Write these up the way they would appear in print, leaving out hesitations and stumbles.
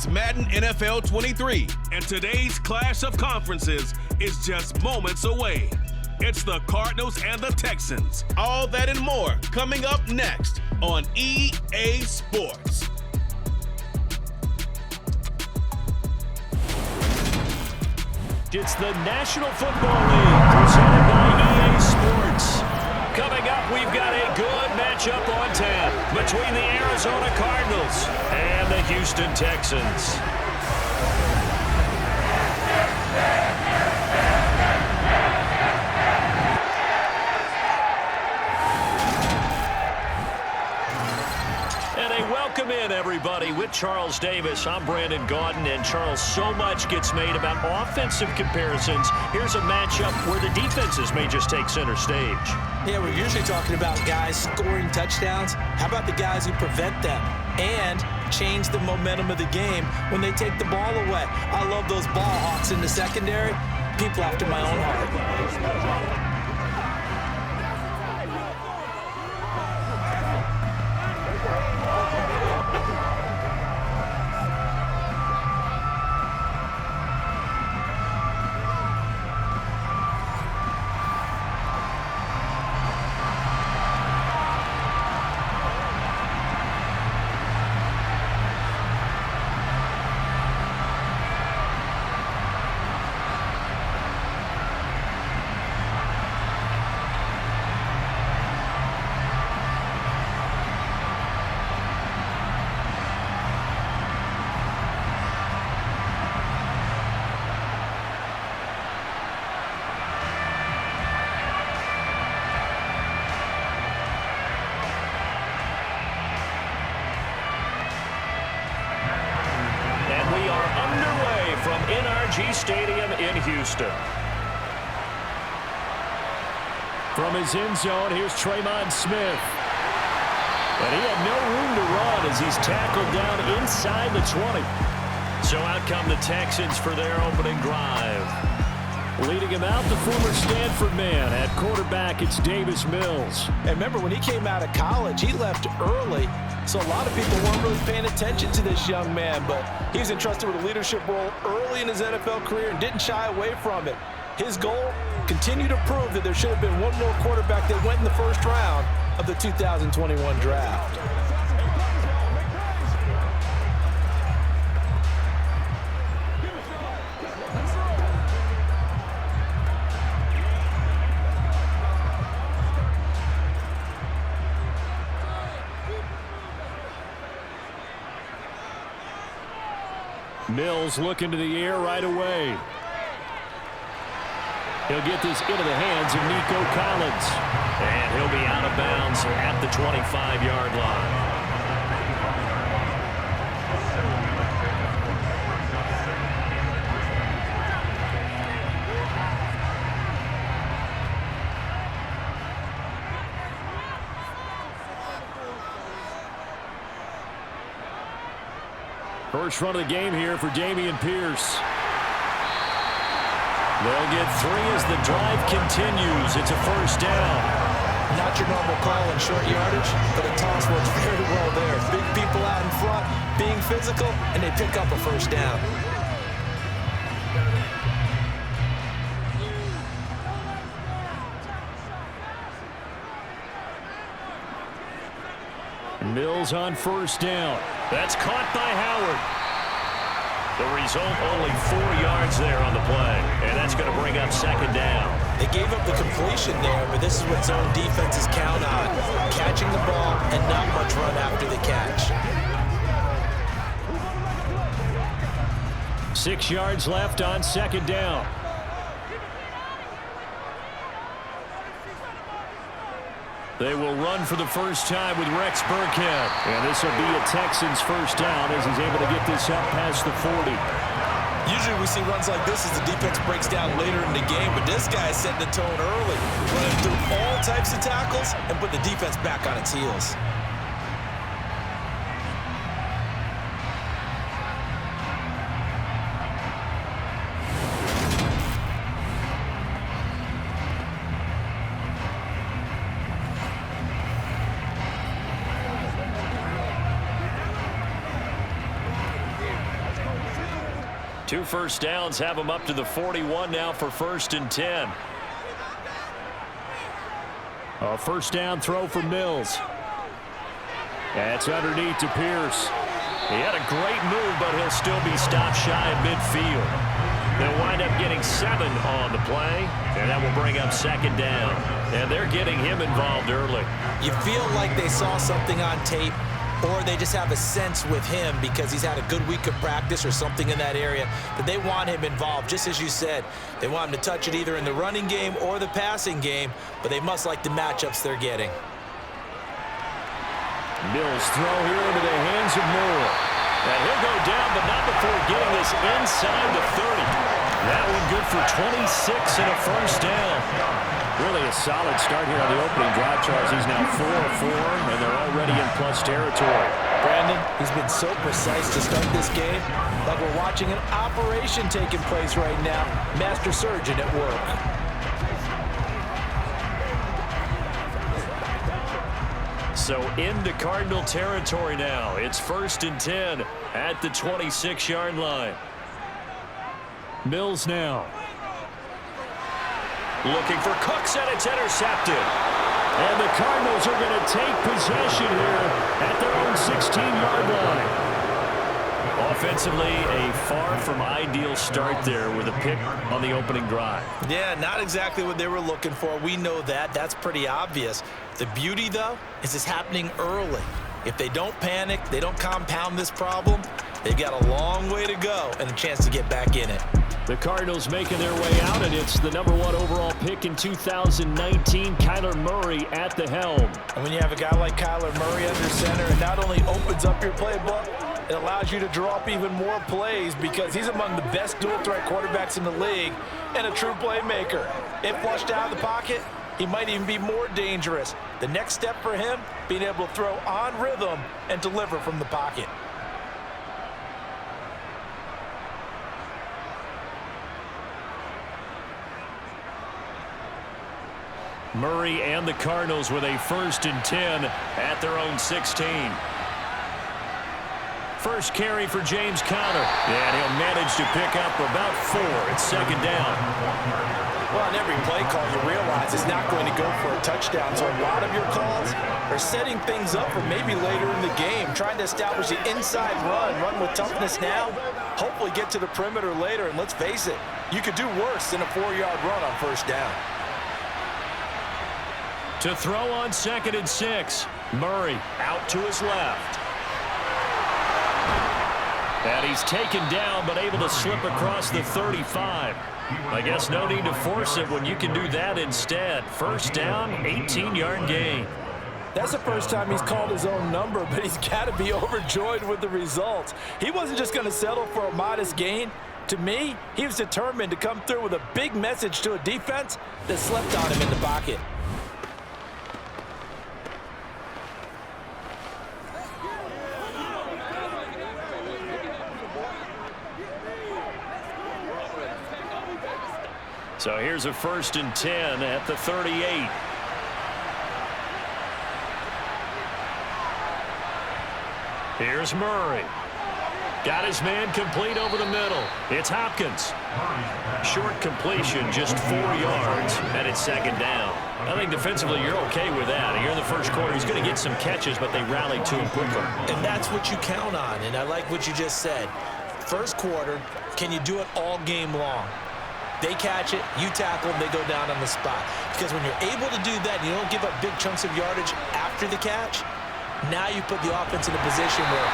It's Madden NFL 23, and today's clash of conferences is just moments away. It's the Cardinals and the Texans. All that and more coming up next on EA Sports. It's the National Football League presented by EA Sports. Coming up, we've got a good matchup on tap between the Arizona Cardinals and the Houston Texans. Welcome in, everybody. With Charles Davis, I'm Brandon Gaudin, and Charles, so much gets made about offensive comparisons. Here's a matchup where the defenses may just take center stage. Yeah, we're usually talking about guys scoring touchdowns. How about the guys who prevent them and change the momentum of the game when they take the ball away? I love those ball hawks in the secondary. People after my own heart. Stadium in Houston. From his end zone, here's Tremon Smith. And he had no room to run as he's tackled down inside the 20. So out come the Texans for their opening drive. Leading him out, the former Stanford man. At quarterback, it's Davis Mills. And remember, when he came out of college, he left early. So a lot of people weren't really paying attention to this young man, but he was entrusted with a leadership role early in his NFL career and didn't shy away from it. His goal, continue to prove that there should have been one more quarterback that went in the first round of the 2021 draft. Mills looking to the air right away. He'll get this into the hands of Nico Collins. And he'll be out of bounds at the 25-yard line. First run of the game here for Dameon Pierce. They'll get three as the drive continues. It's a first down. Not your normal call in short yardage, but a toss works very well there. Big people out in front, being physical, and they pick up a first down. Mills on first down. That's caught by Howard. The result, only 4 yards there on the play. And that's going to bring up second down. They gave up the completion there, but this is what zone defenses count on. Catching the ball and not much run after the catch. 6 yards left on second down. They will run for the first time with Rex Burkhead. And this will be a Texans first down as he's able to get this up past the 40. Usually we see runs like this as the defense breaks down later in the game, but this guy is setting the tone early, running through all types of tackles and put the defense back on its heels. 2 first downs have him up to the 41 now for 1st and 10. A first down throw for Mills. That's underneath to Pierce. He had a great move, but he'll still be stopped shy of midfield. They'll wind up getting 7 on the play, and that will bring up 2nd down. And they're getting him involved early. You feel like they saw something on tape, or they just have a sense with him because he's had a good week of practice or something in that area that they want him involved. Just as you said, they want him to touch it either in the running game or the passing game, but they must like the matchups they're getting. Mills throw here into the hands of Moore. And he'll go down, but not before getting this inside the 30. That one good for 26 and a first down. Really a solid start here on the opening drive, Charles. He's now 4-4, and they're already in plus territory. Brandon, he's been so precise to start this game, like we're watching an operation taking place right now. Master surgeon at work. So into Cardinal territory now. It's 1st and 10 at the 26-yard line. Mills now. Looking for Cooks, and it's intercepted. And the Cardinals are going to take possession here at their own 16-yard line. Offensively, a far from ideal start there with a pick on the opening drive. Yeah, not exactly what they were looking for. We know that. That's pretty obvious. The beauty, though, is it's happening early. If they don't panic, they don't compound this problem, they've got a long way to go and a chance to get back in it. The Cardinals making their way out, and it's the #1 overall pick in 2019, Kyler Murray at the helm. And when you have a guy like Kyler Murray under center, it not only opens up your playbook, it allows you to draw up even more plays because he's among the best dual-threat quarterbacks in the league and a true playmaker. If flushed out of the pocket, he might even be more dangerous. The next step for him, being able to throw on rhythm and deliver from the pocket. Murray and the Cardinals with a 1st and 10 at their own 16. First carry for James Conner. And he'll manage to pick up about 4. It's 2nd down. Well, on every play call, you realize it's not going to go for a touchdown. So a lot of your calls are setting things up for maybe later in the game, trying to establish the inside run with toughness now, hopefully get to the perimeter later. And let's face it, you could do worse than a 4-yard run on 1st down. To throw on 2nd and 6. Murray out to his left. And he's taken down, but able to slip across the 35. I guess no need to force it when you can do that instead. 1st down, 18-yard gain. That's the first time he's called his own number, but he's got to be overjoyed with the results. He wasn't just going to settle for a modest gain. To me, he was determined to come through with a big message to a defense that slept on him in the pocket. So here's a 1st and 10 at the 38. Here's Murray. Got his man complete over the middle. It's Hopkins. Short completion, just 4 yards, and it's 2nd down. I think defensively you're okay with that. Here in the 1st quarter, he's going to get some catches, but they rallied to him quickly. And that's what you count on, and I like what you just said. 1st quarter, can you do it all game long? They catch it, you tackle them, they go down on the spot. Because when you're able to do that and you don't give up big chunks of yardage after the catch, now you put the offense in a position where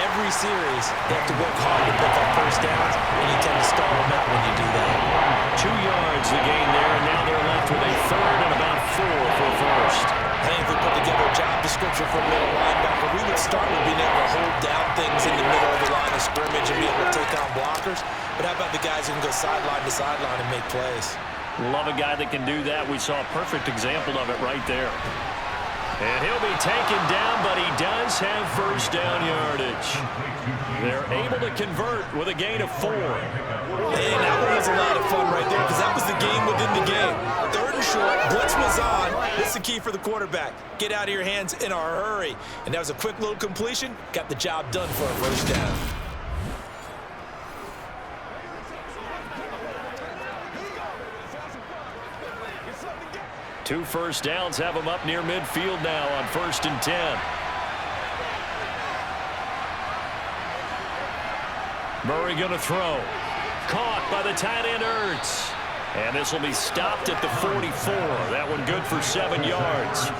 every series they have to work hard to pick up 1st downs, and you tend to stall them out when you do that. 2 yards the gain there, and now they're left with a 3rd and about 4 for 1st. I think if we put together a job description for a middle linebacker, we would start with being able to hold down things in the middle of the line of scrimmage and be able to take on blockers. But how about the guys who can go sideline to sideline and make plays? Love a guy that can do that. We saw a perfect example of it right there. And he'll be taken down, but he does have 1st down yardage. They're able to convert with a gain of 4. And that one was a lot of fun right there because that was the game within the game. 3rd and short, blitz was on. This is the key for the quarterback. Get out of your hands in a hurry. And that was a quick little completion. Got the job done for a 1st down. 2 first downs have him up near midfield now on 1st and 10. Murray going to throw. Caught by the tight end Ertz. And this will be stopped at the 44. That one good for 7 yards.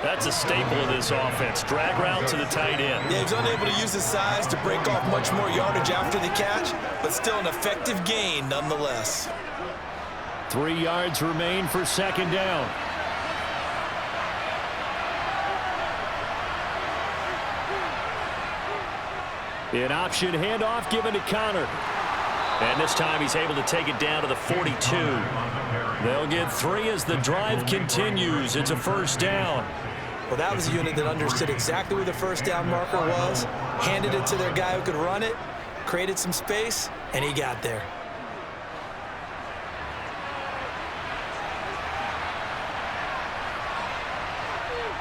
That's a staple of this offense. Drag route to the tight end. Yeah, he's unable to use his size to break off much more yardage after the catch, but still an effective gain nonetheless. 3 yards remain for 2nd down. An option handoff given to Connor. And this time he's able to take it down to the 42. They'll get 3 as the drive continues. It's a 1st down. Well, that was a unit that understood exactly where the 1st down marker was, handed it to their guy who could run it, created some space, and he got there.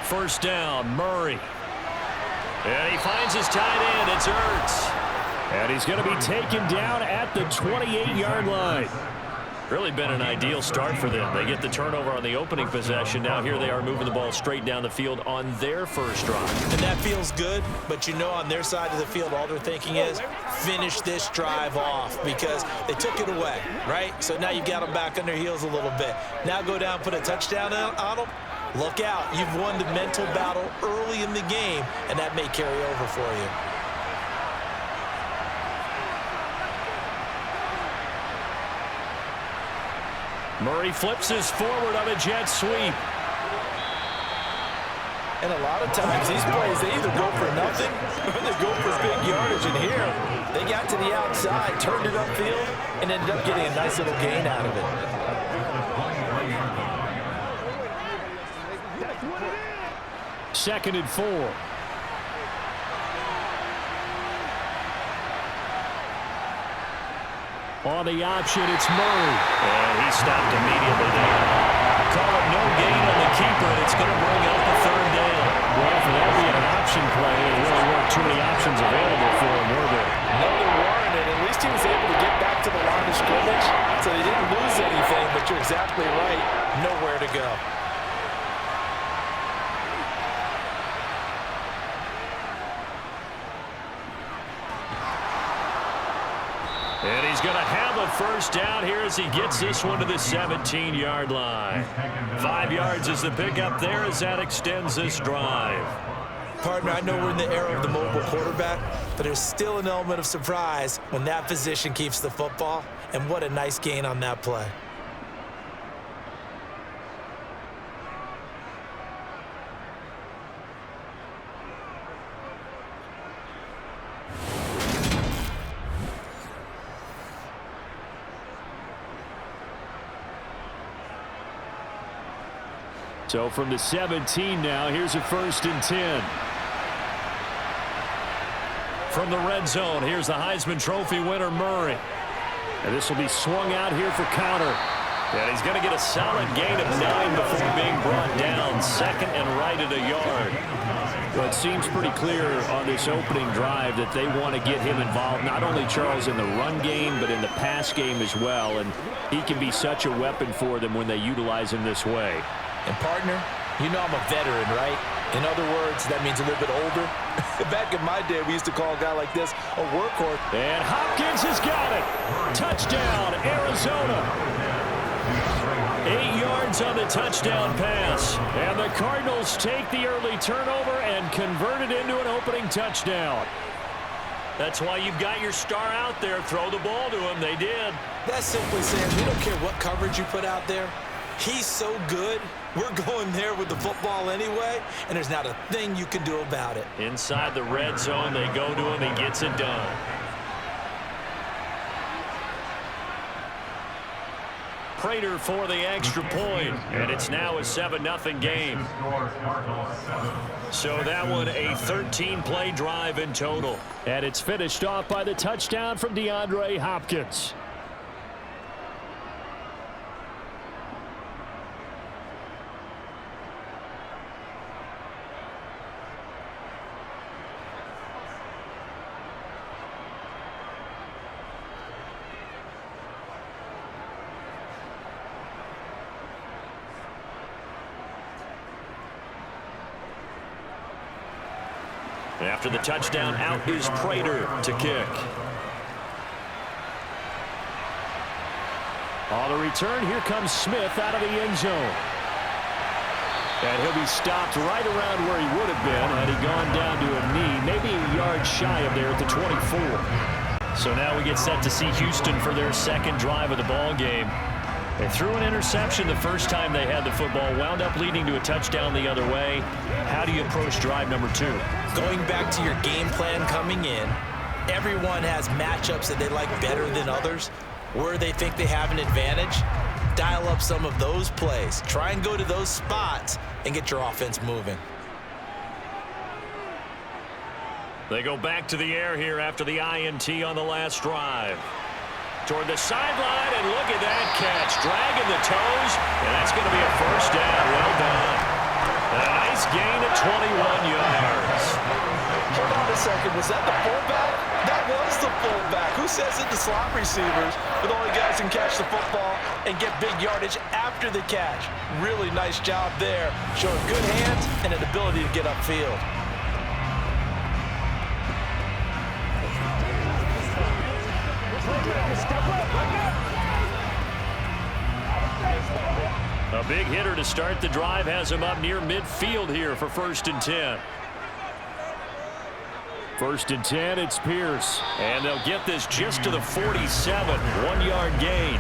First down, Murray. And he finds his tight end. It's Ertz. And he's going to be taken down at the 28-yard line. Really been an ideal start for them. They get the turnover on the opening possession. Now here they are moving the ball straight down the field on their first drive. And that feels good, but you know on their side of the field all they're thinking is finish this drive off because they took it away, right? So now you've got them back on their heels a little bit. Now go down, put a touchdown on them. Look out. You've won the mental battle early in the game, and that may carry over for you. Murray flips his forward on a jet sweep. And a lot of times these plays, they either go for nothing or they go for big yardage. And here, they got to the outside, turned it upfield, and ended up getting a nice little gain out of it. 2nd and 4. On the option, it's Murray. And he stopped immediately there. Call it no gain on the keeper, and it's going to bring up the 3rd down. Well, for that being an option play, there really weren't too many options available for him, were there? No, there weren't, and at least he was able to get back to the line of scrimmage, so they didn't lose anything, but you're exactly right, nowhere to go. And he's going to have a 1st down here as he gets this one to the 17-yard line. 5 yards is the pickup there as that extends this drive. Partner, I know we're in the era of the mobile quarterback, but there's still an element of surprise when that position keeps the football, and what a nice gain on that play. So from the 17 now, here's a 1st and 10. From the red zone, here's the Heisman Trophy winner, Murray. And this will be swung out here for Connor. And he's going to get a solid gain of 9 before being brought down. 2nd and right at a yard. Well, it seems pretty clear on this opening drive that they want to get him involved, not only, Charles, in the run game, but in the pass game as well. And he can be such a weapon for them when they utilize him this way. And partner, you know I'm a veteran, right? In other words, that means a little bit older. Back in my day, we used to call a guy like this a workhorse. And Hopkins has got it. Touchdown, Arizona. 8 yards on the touchdown pass. And the Cardinals take the early turnover and convert it into an opening touchdown. That's why you've got your star out there. Throw the ball to him. They did. That's simply saying we don't care what coverage you put out there. He's so good, we're going there with the football anyway, and there's not a thing you can do about it. Inside the red zone, they go to him. He gets it done. Prater for the extra point, and it's now a 7-0 game. So that one, a 13-play drive in total. And it's finished off by the touchdown from DeAndre Hopkins. After the touchdown, out is Prater to kick. On the return, here comes Smith out of the end zone. And he'll be stopped right around where he would have been had he gone down to a knee, maybe a yard shy of there at the 24. So now we get set to see Houston for their second drive of the ball game. They threw an interception the first time they had the football, wound up leading to a touchdown the other way. How do you approach drive number 2? Going back to your game plan coming in, everyone has matchups that they like better than others. Where they think they have an advantage, dial up some of those plays. Try and go to those spots and get your offense moving. They go back to the air here after the INT on the last drive. Toward the sideline, and look at that catch. Dragging the toes, and that's going to be a first down. Well done. And a nice gain of 21 yards. Hold on a second. Was that the fullback? That was the fullback. Who says it? The slot receivers. But the only guys can catch the football and get big yardage after the catch. Really nice job there. Showing good hands and an ability to get upfield. A big hitter to start the drive has him up near midfield here for 1st and 10. 1st and 10, it's Pierce. And they'll get this just to the 47, 1-yard gain.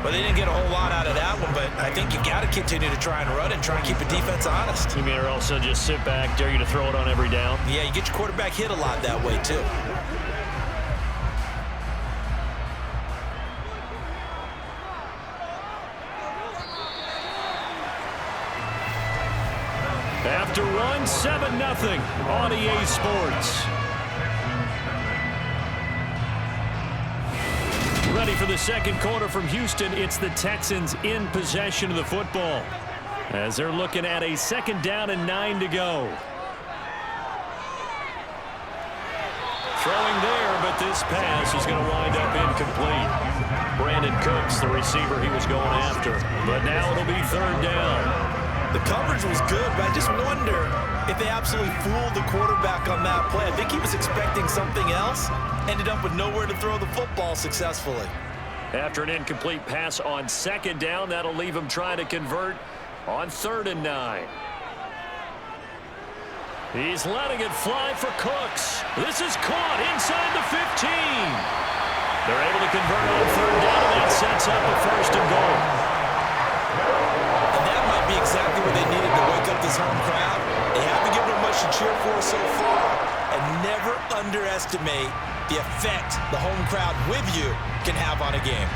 Well, they didn't get a whole lot out of that one, but I think you got to continue to try and run and try and keep the defense honest. You mean or also just sit back, dare you to throw it on every down? Yeah, you get your quarterback hit a lot that way, too. After one, 7-0 on EA Sports. Ready for the second quarter from Houston. It's the Texans in possession of the football as they're looking at a 2nd down and 9 to go. Throwing there, but this pass is going to wind up incomplete. Brandon Cooks, the receiver he was going after. But now it'll be 3rd down. The coverage was good, but I just wonder if they absolutely fooled the quarterback on that play. I think he was expecting something else. Ended up with nowhere to throw the football successfully. After an incomplete pass on 2nd down, that'll leave him trying to convert on 3rd and 9. He's letting it fly for Cooks. This is caught inside the 15. They're able to convert on 3rd down, and that sets up a 1st and goal. And that might be exactly what they needed to wake up this home crowd. They haven't given them much to cheer for so far. And never underestimate the effect the home crowd with you can have on a game.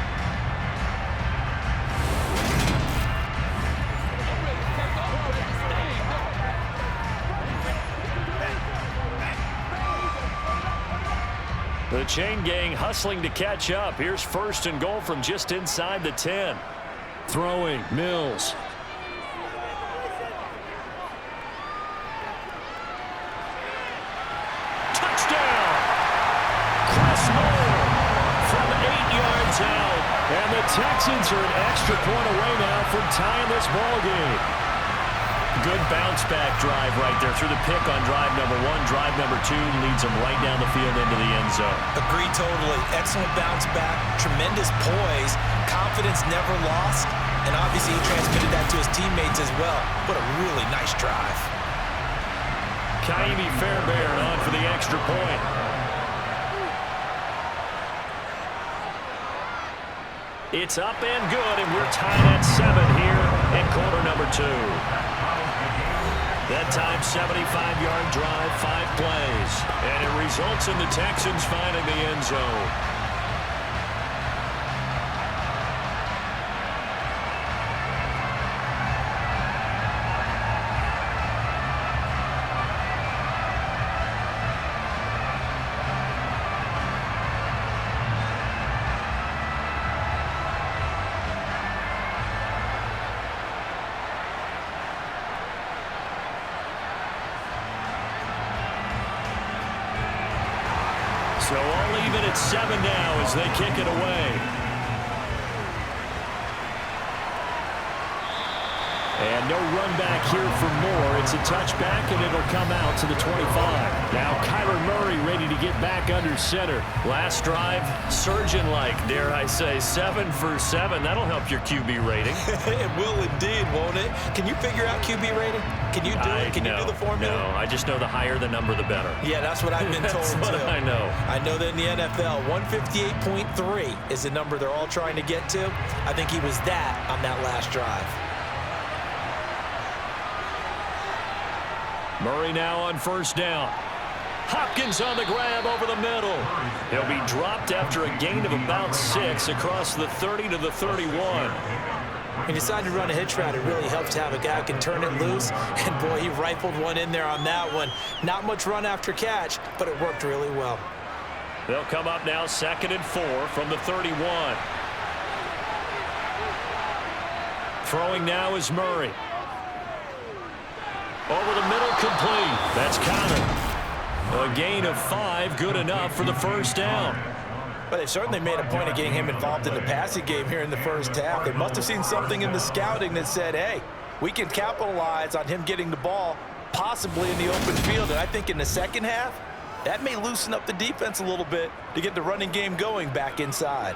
The chain gang hustling to catch up. Here's 1st and goal from just inside the 10. Throwing, Mills. Touchdown! Chris Moore from 8 yards out. And the Texans are an extra point away now from tying this ball game. Good bounce-back drive right there through the pick on drive number 1. Drive number 2 leads them right down the field into the end zone. Agree totally. Excellent bounce back. Tremendous poise. Confidence never lost. And obviously he transmitted that to his teammates as well. What a really nice drive. Kaimi Fairbairn on for the extra point. It's up and good, and we're tied at 7 here in quarter number 2. That time, 75-yard drive, 5 plays. And it results in the Texans finding the end zone. So all even at 7 now as they kick it away. And no run back here for Moore. It's a touchback, and it'll come out to the 25. Now Kyler Murray ready to get back under center. Last drive, surgeon-like, dare I say, 7 for 7. That'll help your QB rating. It will indeed, won't it? Can you figure out QB rating? Can you do it? Can you do the formula? No, I just know the higher the number, the better. Yeah, that's what I've been told, That's what too. I know. I know that in the NFL, 158.3 is the number they're all trying to get to. I think he was that on that last drive. Murray now on first down. Hopkins on the grab over the middle. He'll be dropped after a gain of about 6 across the 30 to the 31. He decided to run a hitch route. It really helps to have a guy who can turn it loose. And, boy, he rifled one in there on that one. Not much run after catch, but it worked really well. They'll come up now 2nd and 4 from the 31. Throwing now is Murray. Over the middle, complete. That's Connor. A gain of 5, good enough for the first down. But they certainly made a point of getting him involved in the passing game here in the first half. They must have seen something in the scouting that said, hey, we can capitalize on him getting the ball possibly in the open field. And I think in the second half, that may loosen up the defense a little bit to get the running game going back inside.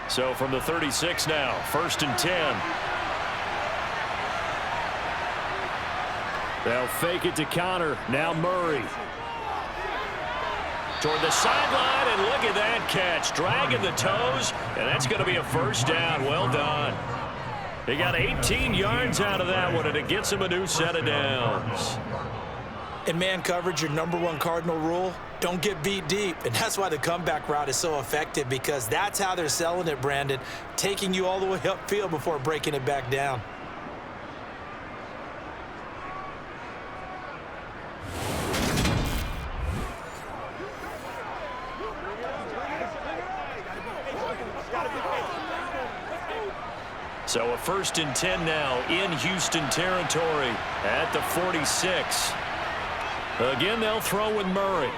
So from the 36 now, 1st and 10. They'll fake it to Connor. Now Murray. Toward the sideline, and look at that catch. Dragging the toes, and that's going to be a first down. Well done. He got 18 yards out of that one, and it gets him a new set of downs. In man coverage, your #1 cardinal rule, don't get beat deep. And that's why the comeback route is so effective, because that's how they're selling it, Brandon. Taking you all the way upfield before breaking it back down. So a 1st and 10 now in Houston territory at the 46. Again, they'll throw with Murray.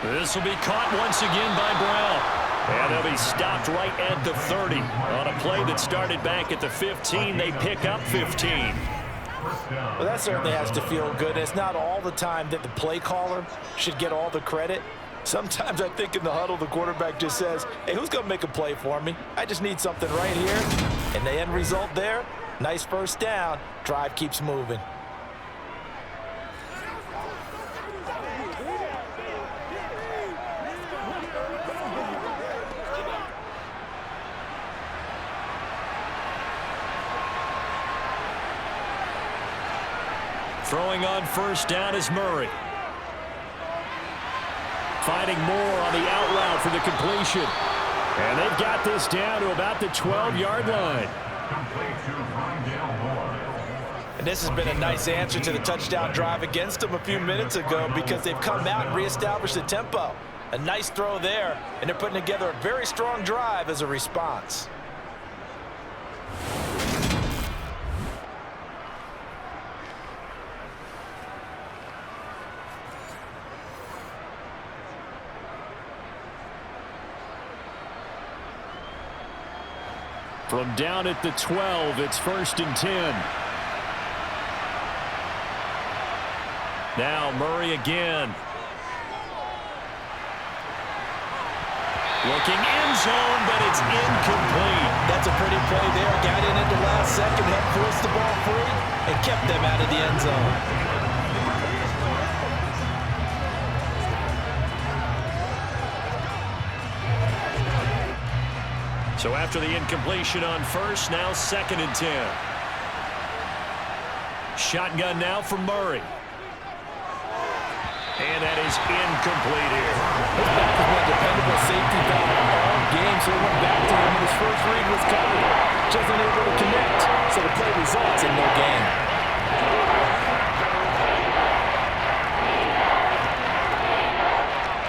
This will be caught once again by Brown. And they'll be stopped right at the 30. On a play that started back at the 15, they pick up 15. Well, that certainly has to feel good. It's not all the time that the play caller should get all the credit. Sometimes I think in the huddle, the quarterback just says, hey, who's going to make a play for me? I just need something right here. And the end result there, nice first down. Drive keeps moving. Throwing on first down is Murray. Finding Moore on the out route for the completion. And they've got this down to about the 12-yard line. And this has been a nice answer to the touchdown drive against them a few minutes ago, because they've come out and reestablished the tempo. A nice throw there, and they're putting together a very strong drive as a response. From down at the 12, it's 1st and 10. Now Murray again. Looking end zone, but it's incomplete. That's a pretty play there. Got in at the last second, helped force the ball free, and kept them out of the end zone. So after the incompletion on first, now 2nd and 10. Shotgun now for Murray. And that is incomplete here. His back has been a dependable safety valve all game, so he went back to him, and his first read was covered. Just unable to connect, so the play results in no gain.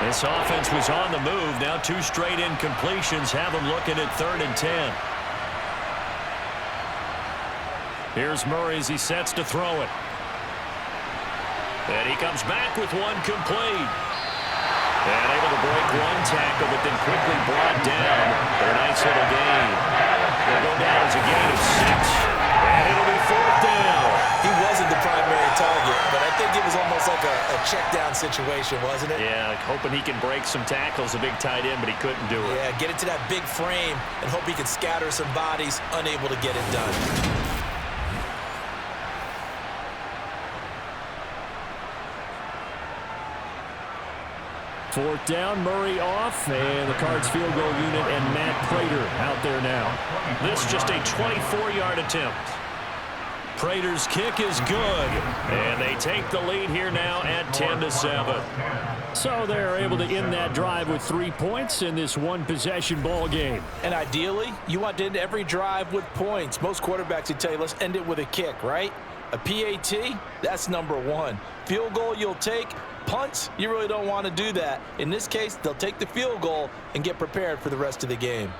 This offense was on the move. Now 2 straight incompletions have them looking at 3rd and 10. Here's Murray as he sets to throw it. And he comes back with one complete. And able to break one tackle, but then quickly brought down for a nice little gain. They'll go down as a gain of 6. And it'll be 4th down. He wasn't the primary target, but I think it was almost like a check-down situation, wasn't it? Yeah, like hoping he can break some tackles, a big tight end, but he couldn't do it. Yeah, get it to that big frame and hope he can scatter some bodies, unable to get it done. Fourth down, Murray off, and the Cards field goal unit and Matt Prater out there now. This just a 24-yard attempt. Prater's kick is good, and they take the lead here now at 10-7. So they're able to end that drive with 3 points in this one-possession ball game. And ideally, you want to end every drive with points. Most quarterbacks would tell you, let's end it with a kick, right? A PAT, that's number 1. Field goal you'll take. Punts, you really don't want to do that. In this case, they'll take the field goal and get prepared for the rest of the game.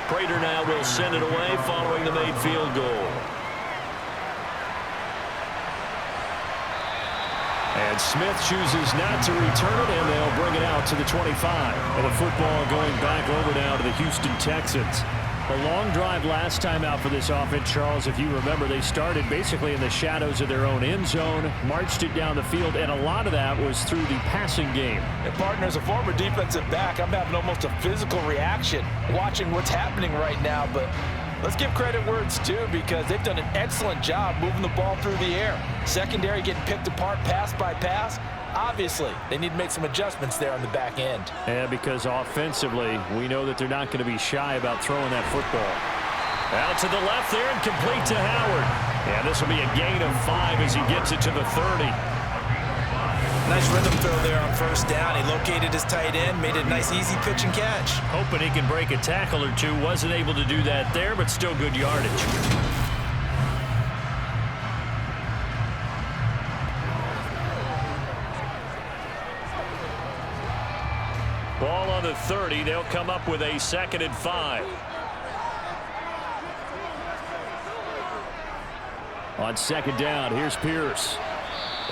Prater now will send it away following the made field goal. And Smith chooses not to return it, and they'll bring it out to the 25. And the football going back over now to the Houston Texans. A long drive last time out for this offense, Charles. If you remember, they started basically in the shadows of their own end zone, marched it down the field, and a lot of that was through the passing game. And partner, as a former defensive back, I'm having almost a physical reaction watching what's happening right now. But let's give credit where it's due, because they've done an excellent job moving the ball through the air. Secondary getting picked apart pass by pass. Obviously, they need to make some adjustments there on the back end. Yeah, because offensively, we know that they're not going to be shy about throwing that football. Out to the left there and complete to Howard. And this will be a gain of 5 as he gets it to the 30. Nice rhythm throw there on first down. He located his tight end, made it a nice easy pitch and catch. Hoping he can break a tackle or two. Wasn't able to do that there, but still good yardage. Ball on the 30. They'll come up with a 2nd and 5. On 2nd down, here's Pierce.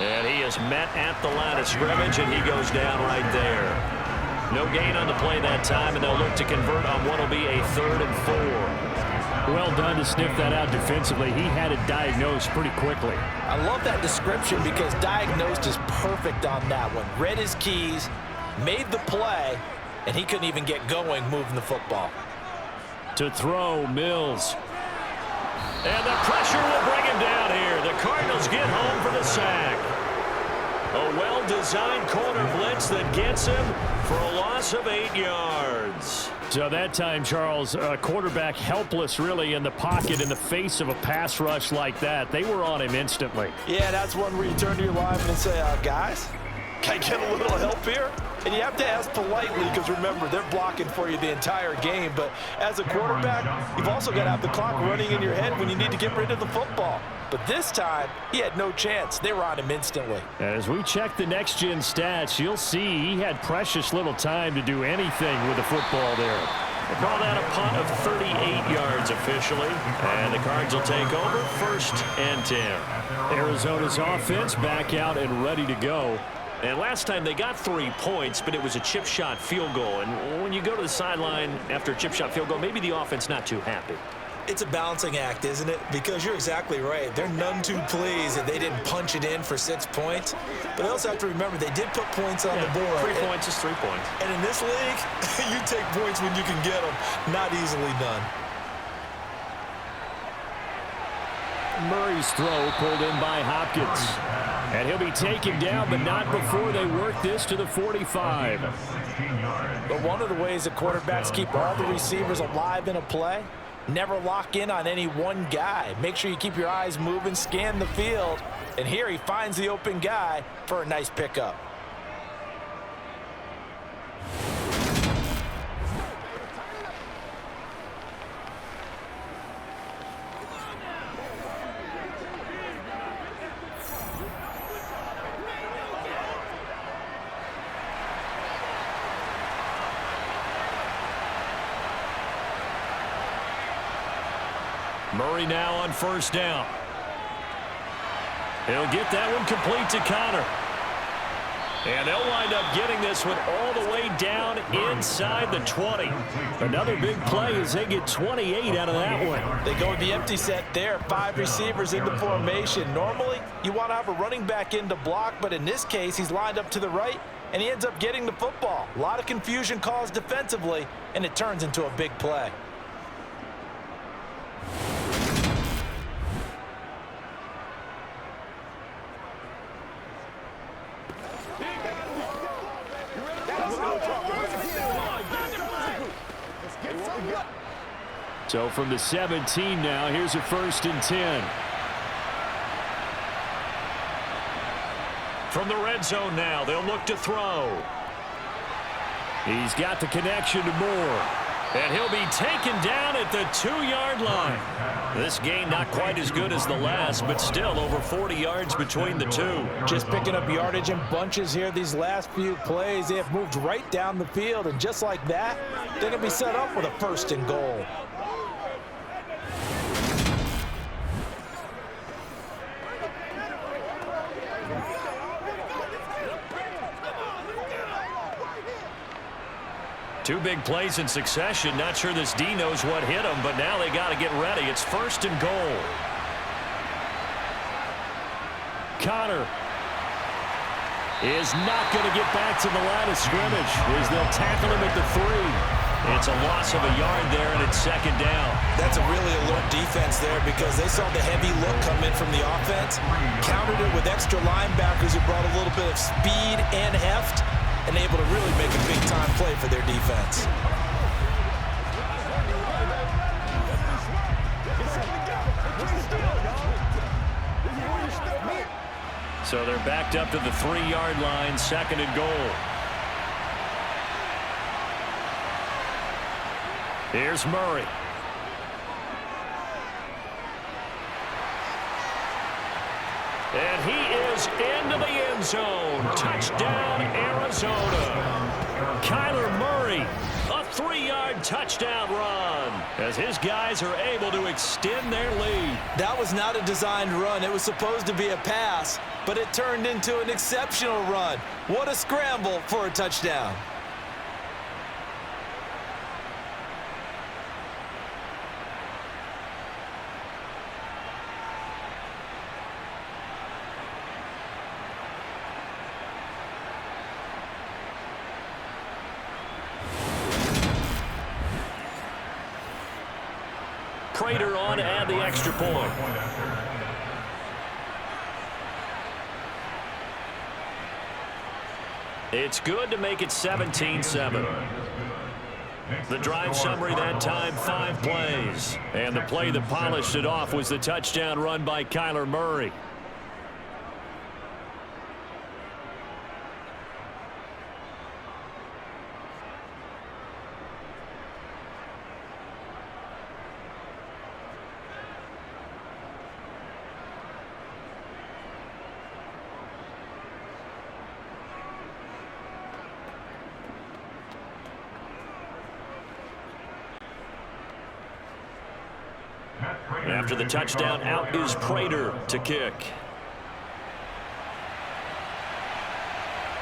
And he is met at the line of scrimmage, and he goes down right there. No gain on the play that time, and they'll look to convert on what will be a 3rd and 4. Well done to sniff that out defensively. He had it diagnosed pretty quickly. I love that description, because diagnosed is perfect on that one. Read his keys, made the play, and he couldn't even get going moving the football. To throw, Mills. And the pressure will bring him down here. The Cardinals get home for the sack. A well-designed corner blitz that gets him for a loss of 8 yards. So that time, Charles, quarterback helpless really in the pocket in the face of a pass rush like that. They were on him instantly. Yeah, that's one where you turn to your lineman and say, guys, can I get a little help here? And you have to ask politely, because remember, they're blocking for you the entire game. But as a quarterback, you've also got to have the clock running in your head when you need to get rid of the football. But this time, he had no chance. They were on him instantly. As we check the next-gen stats, you'll see he had precious little time to do anything with the football there. They call that a punt of 38 yards officially. And the Cards will take over 1st and 10. Arizona's offense back out and ready to go. And last time they got 3 points, but it was a chip shot field goal. And when you go to the sideline after a chip shot field goal, maybe the offense not too happy. It's a balancing act, isn't it? Because you're exactly right. They're none too pleased that they didn't punch it in for 6 points. But they also have to remember they did put points on the board. 3 points is 3 points. And in this league, you take points when you can get them. Not easily done. Murray's throw pulled in by Hopkins. And he'll be taken down, but not before they work this to the 45. But one of the ways that quarterbacks keep all the receivers alive in a play, never lock in on any one guy. Make sure you keep your eyes moving, scan the field. And here he finds the open guy for a nice pickup. Murray now on first down. He'll get that one complete to Connor. And they'll wind up getting this one all the way down inside the 20. Another big play as they get 28 out of that one. They go with the empty set there. 5 receivers into formation. Normally, you want to have a running back in to block, but in this case, he's lined up to the right, and he ends up getting the football. A lot of confusion caused defensively, and it turns into a big play. So from the 17 now, here's a 1st and 10. From the red zone now, they'll look to throw. He's got the connection to Moore. And he'll be taken down at the 2-yard line. This gain not quite as good as the last, but still over 40 yards between the two. Just picking up yardage in bunches here these last few plays. They have moved right down the field, and just like that, they're going to be set up with a 1st and goal. Two big plays in succession. Not sure this D knows what hit him, but now they got to get ready. It's 1st and goal. Connor is not going to get back to the line of scrimmage as they'll tackle him at the 3. It's a loss of a yard there, and it's 2nd down. That's a really alert defense there because they saw the heavy look come in from the offense, countered it with extra linebackers who brought a little bit of speed and heft, and able to really make a big-time play for their defense. So they're backed up to the 3-yard line, 2nd and goal. Here's Murray. And he is into the end zone. Touchdown, Arizona. Kyler Murray, a 3-yard touchdown run as his guys are able to extend their lead. That was not a designed run. It was supposed to be a pass, but it turned into an exceptional run. What a scramble for a touchdown. Prater on to add the extra point. It's good to make it 17-7. The drive summary that time, 5 plays. And the play that polished it off was the touchdown run by Kyler Murray. After the touchdown, out is Prater to kick.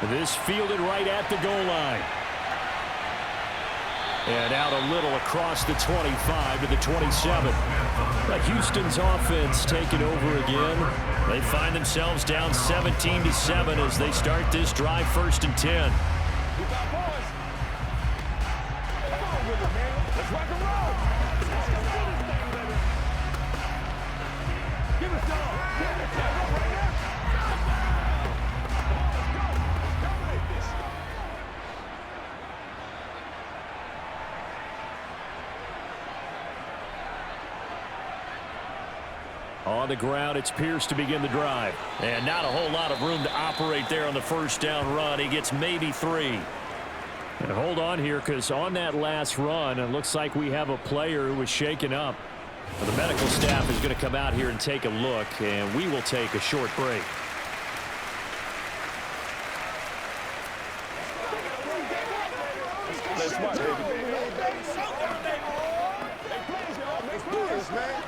This fielded right at the goal line. And out a little across the 25 to the 27. But Houston's offense taking over again. They find themselves down 17-7 as they start this drive, 1st and 10. On the ground, it's Pierce to begin the drive. And not a whole lot of room to operate there on the 1st down run. He gets maybe 3. And hold on here, because on that last run, it looks like we have a player who was shaken up. The medical staff is going to come out here and take a look, and we will take a short break. Let's do this, man.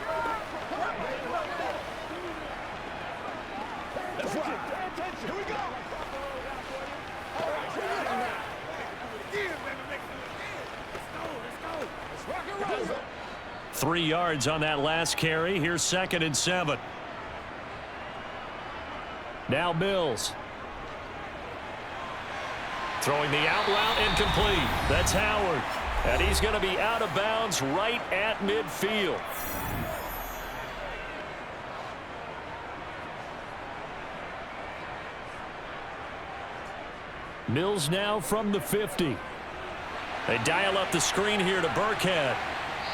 3 yards on that last carry. Here's 2nd and 7. Now Mills. Throwing the out route incomplete. That's Howard. And he's going to be out of bounds right at midfield. Mills now from the 50. They dial up the screen here to Burkhead.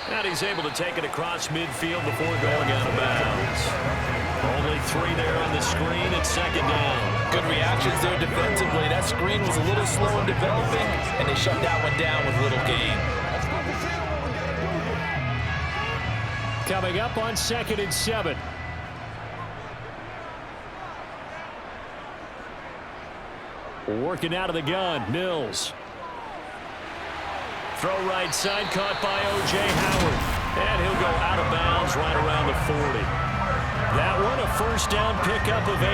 And he's able to take it across midfield before going out of bounds. Only 3 there on the screen. It's 2nd down. Good reactions there defensively. That screen was a little slow in developing, and they shut that one down with little gain. Coming up on 2nd and 7. Working out of the gun, Mills. Throw right side, caught by O.J. Howard. And he'll go out of bounds right around the 40. That one, a 1st down pickup of 8.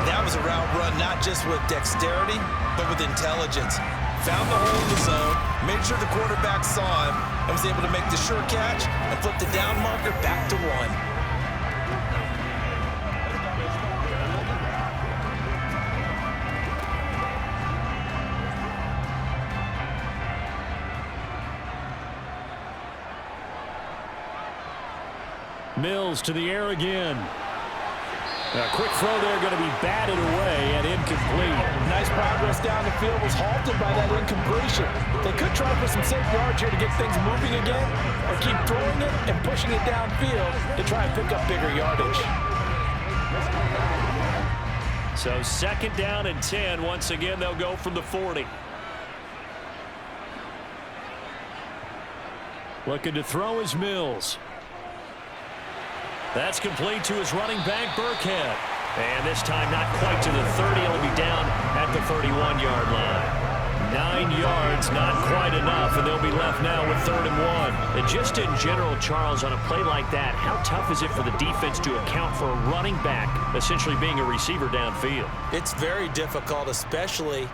That was a route run not just with dexterity, but with intelligence. Found the hole in the zone, made sure the quarterback saw him, and was able to make the sure catch and flip the down marker back to 1. Mills to the air again. A quick throw there going to be batted away and incomplete. Nice progress down the field, was halted by that incompletion. They could try for some safe yards here to get things moving again, or keep throwing it and pushing it downfield to try and pick up bigger yardage. So 2nd down and 10. Once again, they'll go from the 40. Looking to throw is Mills. That's complete to his running back, Burkhead. And this time not quite to the 30. It'll be down at the 31-yard line. 9 yards, not quite enough, and they'll be left now with 3rd and 1. And just in general, Charles, on a play like that, how tough is it for the defense to account for a running back essentially being a receiver downfield? It's very difficult, especially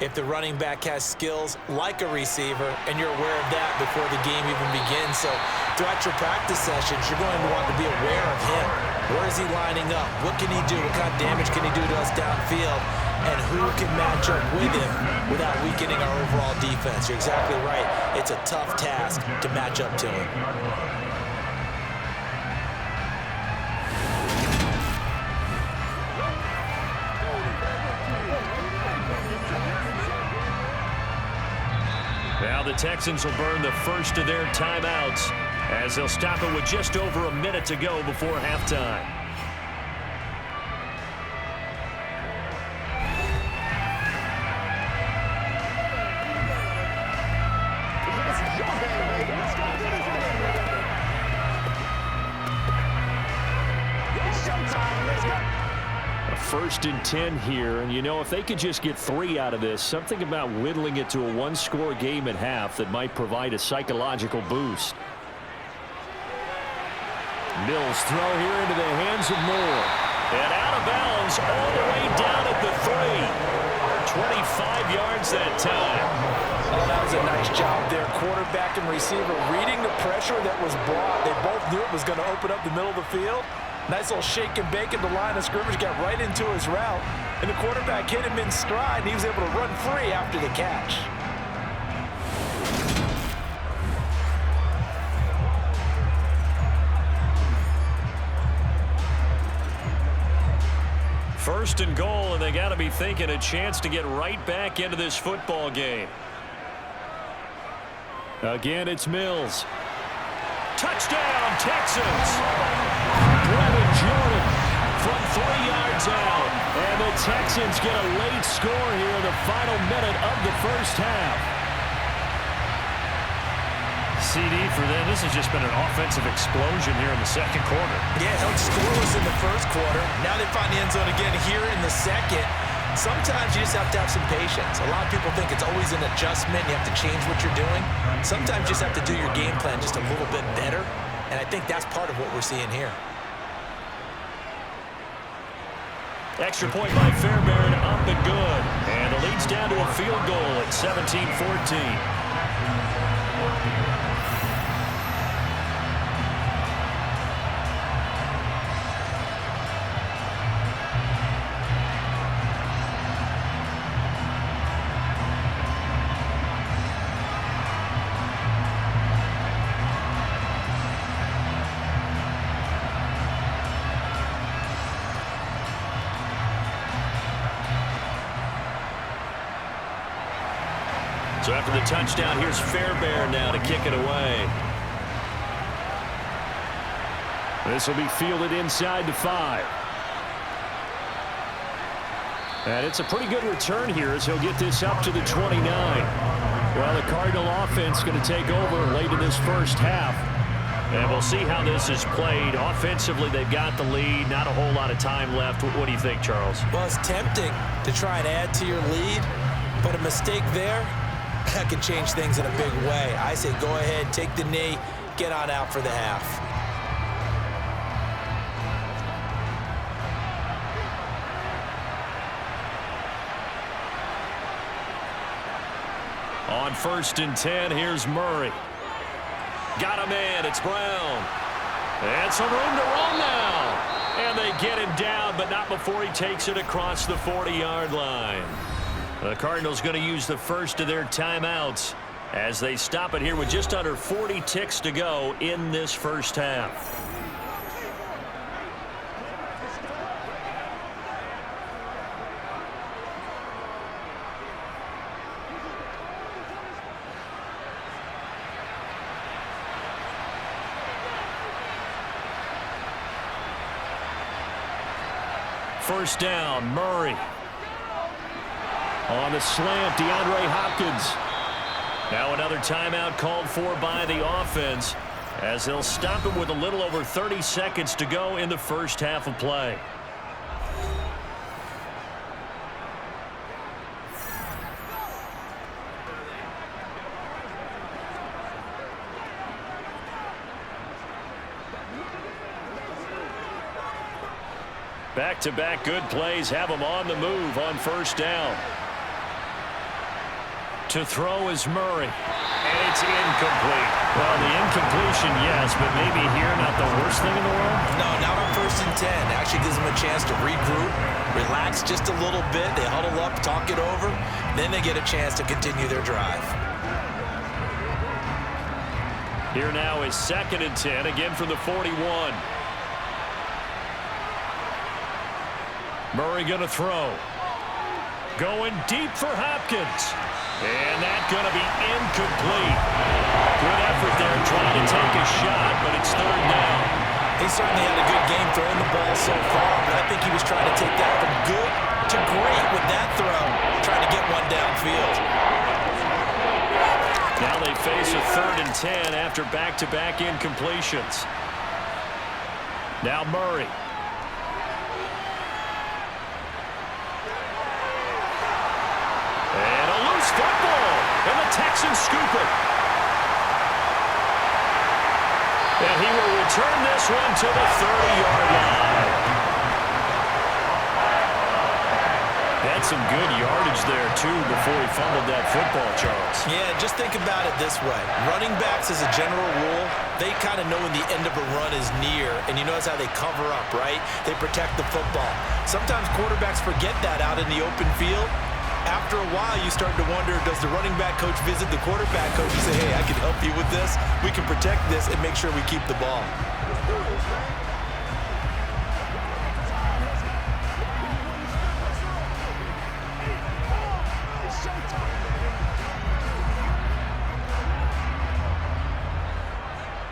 if the running back has skills like a receiver, and you're aware of that before the game even begins. So throughout your practice sessions, you're going to want to be aware of him. Where is he lining up? What can he do? What kind of damage can he do to us downfield? And who can match up with him without weakening our overall defense? You're exactly right. It's a tough task to match up to him. Now the Texans will burn the first of their timeouts as they'll stop it with just over a minute to go before halftime. First and 10 here, and you know, if they could just get 3 out of this, something about whittling it to a 1-score game at half that might provide a psychological boost. Mills throw here into the hands of Moore. And out of bounds all the way down at the 3. 25 yards that time. Oh, that was a nice job there. Quarterback and receiver reading the pressure that was brought. They both knew it was going to open up the middle of the field. Nice little shake and bake at the line of scrimmage, got right into his route, and the quarterback hit him in stride, and he was able to run free after the catch. First and goal, and they got to be thinking a chance to get right back into this football game. Again, it's Mills. Touchdown, Texans! Jordan from 3 yards out. And the Texans get a late score here in the final minute of the first half. CD for them, this has just been an offensive explosion here in the second quarter. Yeah, held scoreless in the first quarter. Now they find the end zone again here in the second. Sometimes you just have to have some patience. A lot of people think it's always an adjustment. You have to change what you're doing. Sometimes you just have to do your game plan just a little bit better. And I think that's part of what we're seeing here. Extra point by Fairbairn, up and good. And the lead's down to a field goal at 17-14. So after the touchdown, here's Fairbairn now to kick it away. This will be fielded inside the 5. And it's a pretty good return here as he'll get this up to the 29. Well, the Cardinal offense going to take over late in this first half. And we'll see how this is played. Offensively, they've got the lead. Not a whole lot of time left. What do you think, Charles? Well, it's tempting to try and add to your lead, but a mistake there, that could change things in a big way. I say go ahead, take the knee, get on out for the half. On 1st and 10, here's Murray. Got him in. It's Brown. And some room to run now. And they get him down, but not before he takes it across the 40-yard line. The Cardinals going to use the first of their timeouts as they stop it here with just under 40 ticks to go in this first half. First down, Murray. On the slant, DeAndre Hopkins. Now another timeout called for by the offense as they'll stop it with a little over 30 seconds to go in the first half of play. Back-to-back good plays have them on the move on first down. To throw is Murray. And it's incomplete. Well, the incompletion, yes, but maybe here not the worst thing in the world? No, not on 1st and 10. Actually gives them a chance to regroup, relax just a little bit. They huddle up, talk it over. Then they get a chance to continue their drive. Here now is 2nd and 10, again from the 41. Murray going to throw. Going deep for Hopkins. And that's going to be incomplete. Good effort there trying to take a shot, but it's 3rd down. He certainly had a good game throwing the ball so far, but I think he was trying to take that from good to great with that throw, trying to get one downfield. Now they face a 3rd and 10 after back-to-back incompletions. Now Murray. And a loose football, and the Texans scoop it. And he will return this one to the 30-yard line. Had some good yardage there, too, before he fumbled that football, Charles. Yeah, just think about it this way. Running backs, as a general rule, they kind of know when the end of a run is near, and you notice how they cover up, right? They protect the football. Sometimes quarterbacks forget that out in the open field. After a while, you start to wonder, does the running back coach visit the quarterback coach and say, hey, I can help you with this. We can protect this and make sure we keep the ball.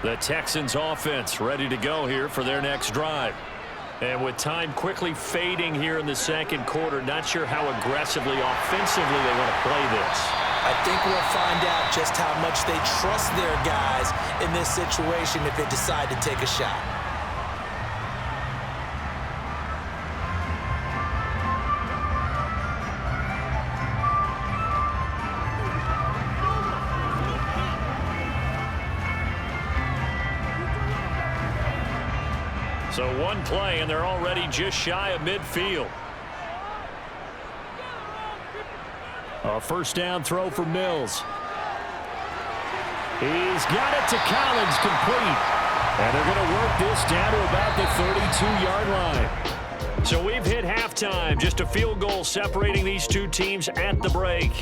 The Texans offense ready to go here for their next drive. And with time quickly fading here in the second quarter, not sure how aggressively, offensively they want to play this. I think we'll find out just how much they trust their guys in this situation if they decide to take a shot. So one play, and they're already just shy of midfield. A first down throw for Mills. He's got it to Collins, complete. And they're going to work this down to about the 32-yard line. So we've hit halftime. Just a field goal separating these two teams at the break.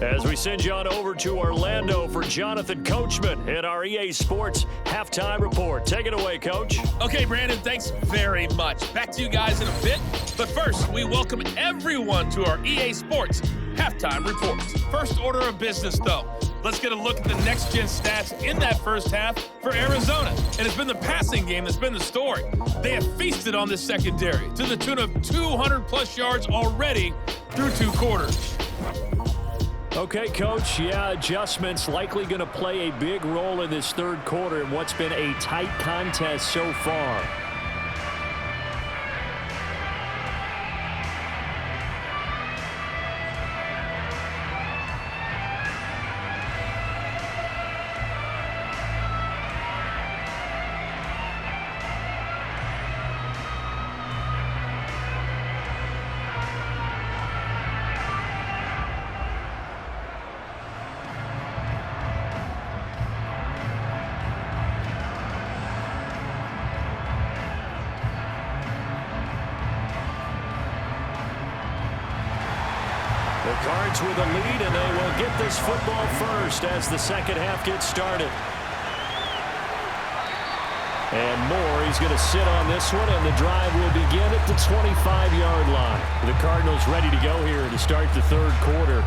As we send you on over to Orlando for Jonathan Coachman in our EA Sports Halftime Report. Take it away, Coach. Okay, Brandon, thanks very much. Back to you guys in a bit. But first, we welcome everyone to our EA Sports halftime reports. First order of business, though. Let's get a look at the next-gen stats in that first half for Arizona. And it's been the passing game that's been the story. They have feasted on this secondary to the tune of 200-plus yards already through 2 quarters. Okay, Coach, yeah, adjustments likely going to play a big role in this third quarter in what's been a tight contest so far. The Cards with a lead, and they will get this football first as the second half gets started. And Moore, he's going to sit on this one, and the drive will begin at the 25-yard line. The Cardinals ready to go here to start the third quarter.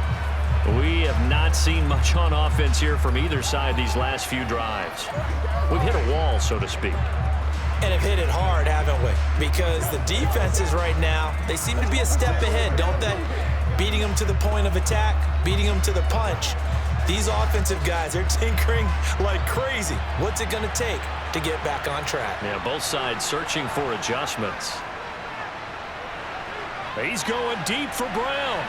We have not seen much on offense here from either side these last few drives. We've hit a wall, so to speak. And have hit it hard, haven't we? Because the defenses right now, they seem to be a step ahead, don't they? Beating them to the point of attack, beating them to the punch. These offensive guys, they're tinkering like crazy. What's it going to take to get back on track? Yeah, both sides searching for adjustments. He's going deep for Brown.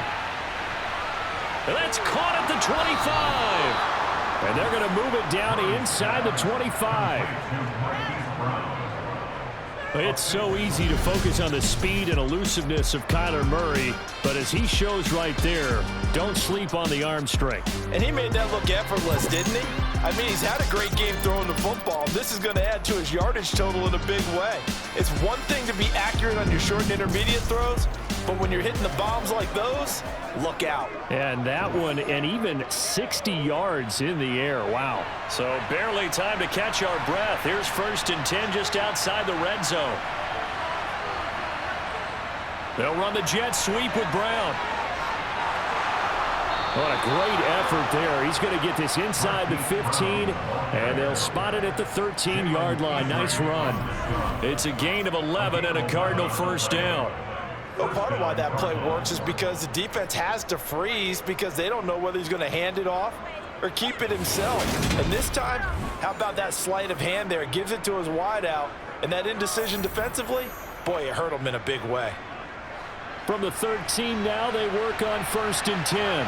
And that's caught at the 25. And they're going to move it down inside the 25. It's so easy to focus on the speed and elusiveness of Kyler Murray, but as he shows right there, don't sleep on the arm strength. And he made that look effortless, didn't he? I mean, he's had a great game throwing the football. This is going to add to his yardage total in a big way. It's one thing to be accurate on your short and intermediate throws, but when you're hitting the bombs like those, look out. And that one, and even 60 yards in the air. Wow. So barely time to catch our breath. Here's 1st and 10 just outside the red zone. They'll run the jet sweep with Brown. What a great effort there. He's going to get this inside the 15, and they'll spot it at the 13-yard line. Nice run. It's a gain of 11 and a Cardinal first down. Well, part of why that play works is because the defense has to freeze because they don't know whether he's going to hand it off or keep it himself. And this time, how about that sleight of hand there? Gives it to his wideout, and that indecision defensively, boy, it hurt him in a big way. From the 13 now, they work on 1st and 10.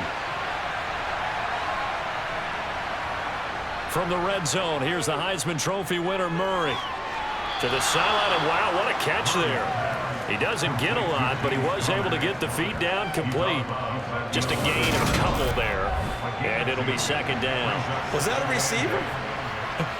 From the red zone, here's the Heisman Trophy winner, Murray. To the sideline, and wow, what a catch there. He doesn't get a lot, but he was able to get the feet down complete. Just a gain of a couple there, and it'll be 2nd down. Was that a receiver?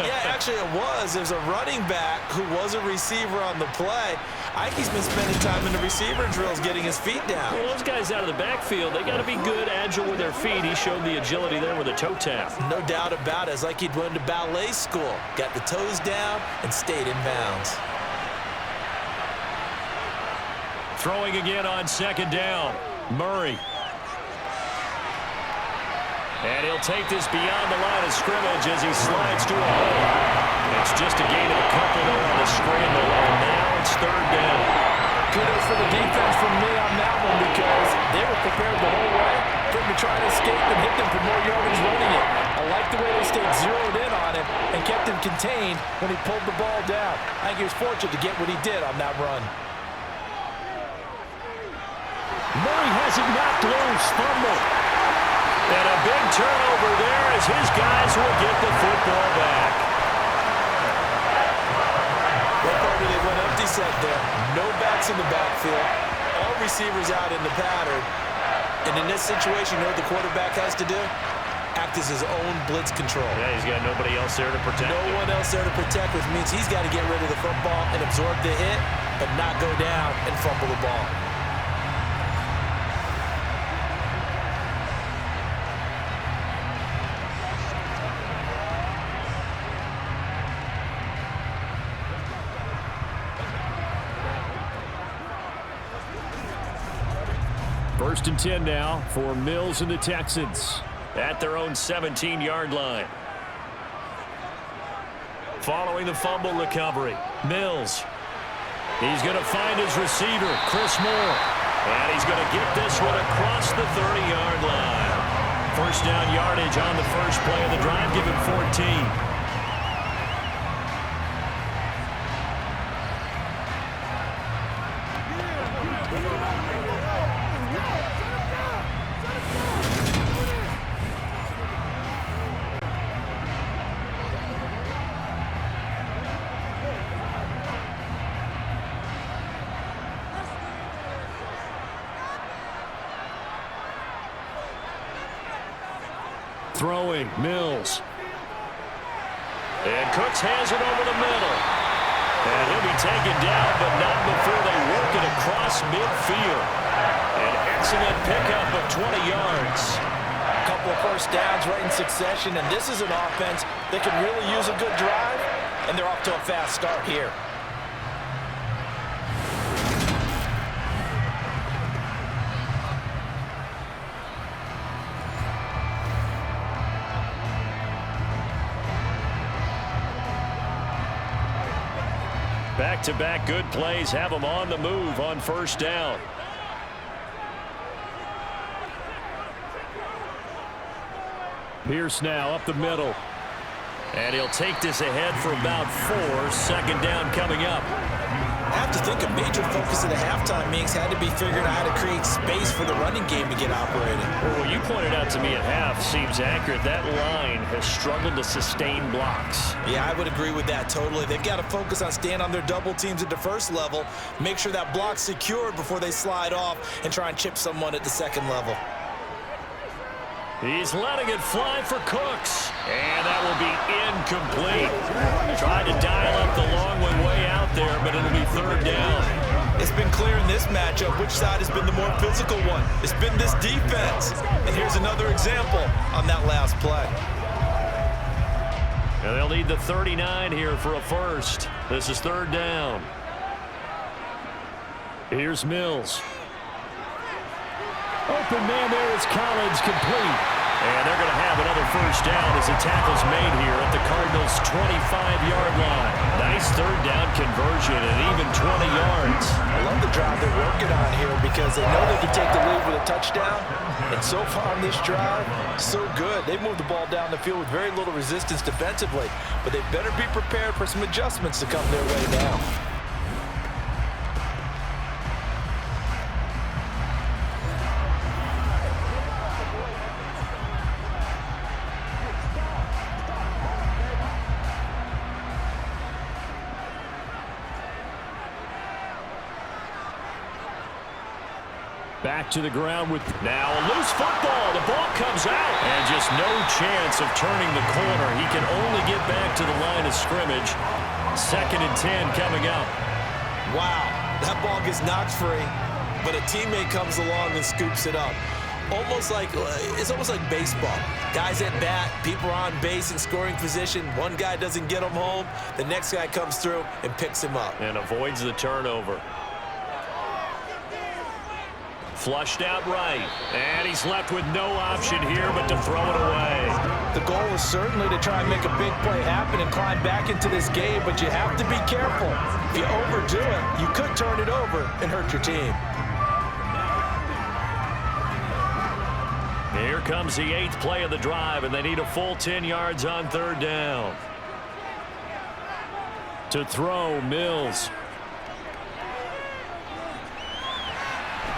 Yeah, actually it was. There's a running back who was a receiver on the play. I think he's been spending time in the receiver drills getting his feet down. Well, those guys out of the backfield, they got to be good, agile with their feet. He showed the agility there with a toe tap. No doubt about it. It's like he'd went to ballet school. Got the toes down and stayed in bounds. Throwing again on 2nd down. Murray. And he'll take this beyond the line of scrimmage as he slides to a hole. It's just a gain of a couple there on the scramble, and now it's 3rd down. Kudos for the defense from me on that one because they were prepared the whole way for him to try to escape and hit them for more yardage running it. I like the way they stayed zeroed in on him and kept him contained when he pulled the ball down. I think he was fortunate to get what he did on that run. Murray has it knocked loose. Fumble. And a big turnover there as his guys will get the football back. What part did they went empty set there? No backs in the backfield. All receivers out in the pattern. And in this situation, you know what the quarterback has to do? Act as his own blitz control. Yeah, he's got nobody else there to protect him. No one else there to protect, which means he's got to get rid of the football and absorb the hit, but not go down and fumble the ball. First and 10 now for Mills and the Texans. At their own 17-yard line. Following the fumble recovery, Mills. He's going to find his receiver, Chris Moore. And he's going to get this one across the 30-yard line. First down yardage on the first play of the drive, give him 14. Throwing, Mills. And Cooks has it over the middle. And he'll be taken down, but not before they work it across midfield. An excellent pickup of 20 yards. A couple of first downs right in succession, and this is an offense that can really use a good drive, and they're off to a fast start here. Back-to-back good plays have them on the move on first down. Pierce now up the middle. And he'll take this ahead for about 4. Second down coming up. I have to think a major focus of the halftime meetings had to be figuring out how to create space for the running game to get operating. Well, what you pointed out to me at half seems accurate. That line has struggled to sustain blocks. Yeah, I would agree with that totally. They've got to focus on staying on their double teams at the first level, make sure that block's secured before they slide off and try and chip someone at the second level. He's letting it fly for Cooks. And that will be incomplete. Tried to dial up the long one way out there, but it'll be third down. It's been clear in this matchup which side has been the more physical one. It's been this defense. And here's another example on that last play. And they'll need the 39 here for a first. This is third down. Here's Mills. Open man there is Collins, complete. And they're going to have another first down as the tackle's made here at the Cardinals' 25-yard line. Nice third down conversion and even 20 yards. I love the drive they're working on here because they know they can take the lead with a touchdown. And so far on this drive, so good. They've moved the ball down the field with very little resistance defensively. But they better be prepared for some adjustments to come their way now. Back to the ground with now a loose football. The ball comes out. And just no chance of turning the corner. He can only get back to the line of scrimmage. Second and 10 coming up. Wow, that ball gets knocked free, but a teammate comes along and scoops it up. It's almost like baseball. Guys at bat, people are on base in scoring position. One guy doesn't get him home. The next guy comes through and picks him up. And avoids the turnover. Flushed out right. And he's left with no option here but to throw it away. The goal is certainly to try and make a big play happen and climb back into this game, but you have to be careful. If you overdo it, you could turn it over and hurt your team. Here comes the 8th play of the drive, and they need a full 10 yards on third down. To throw, Mills.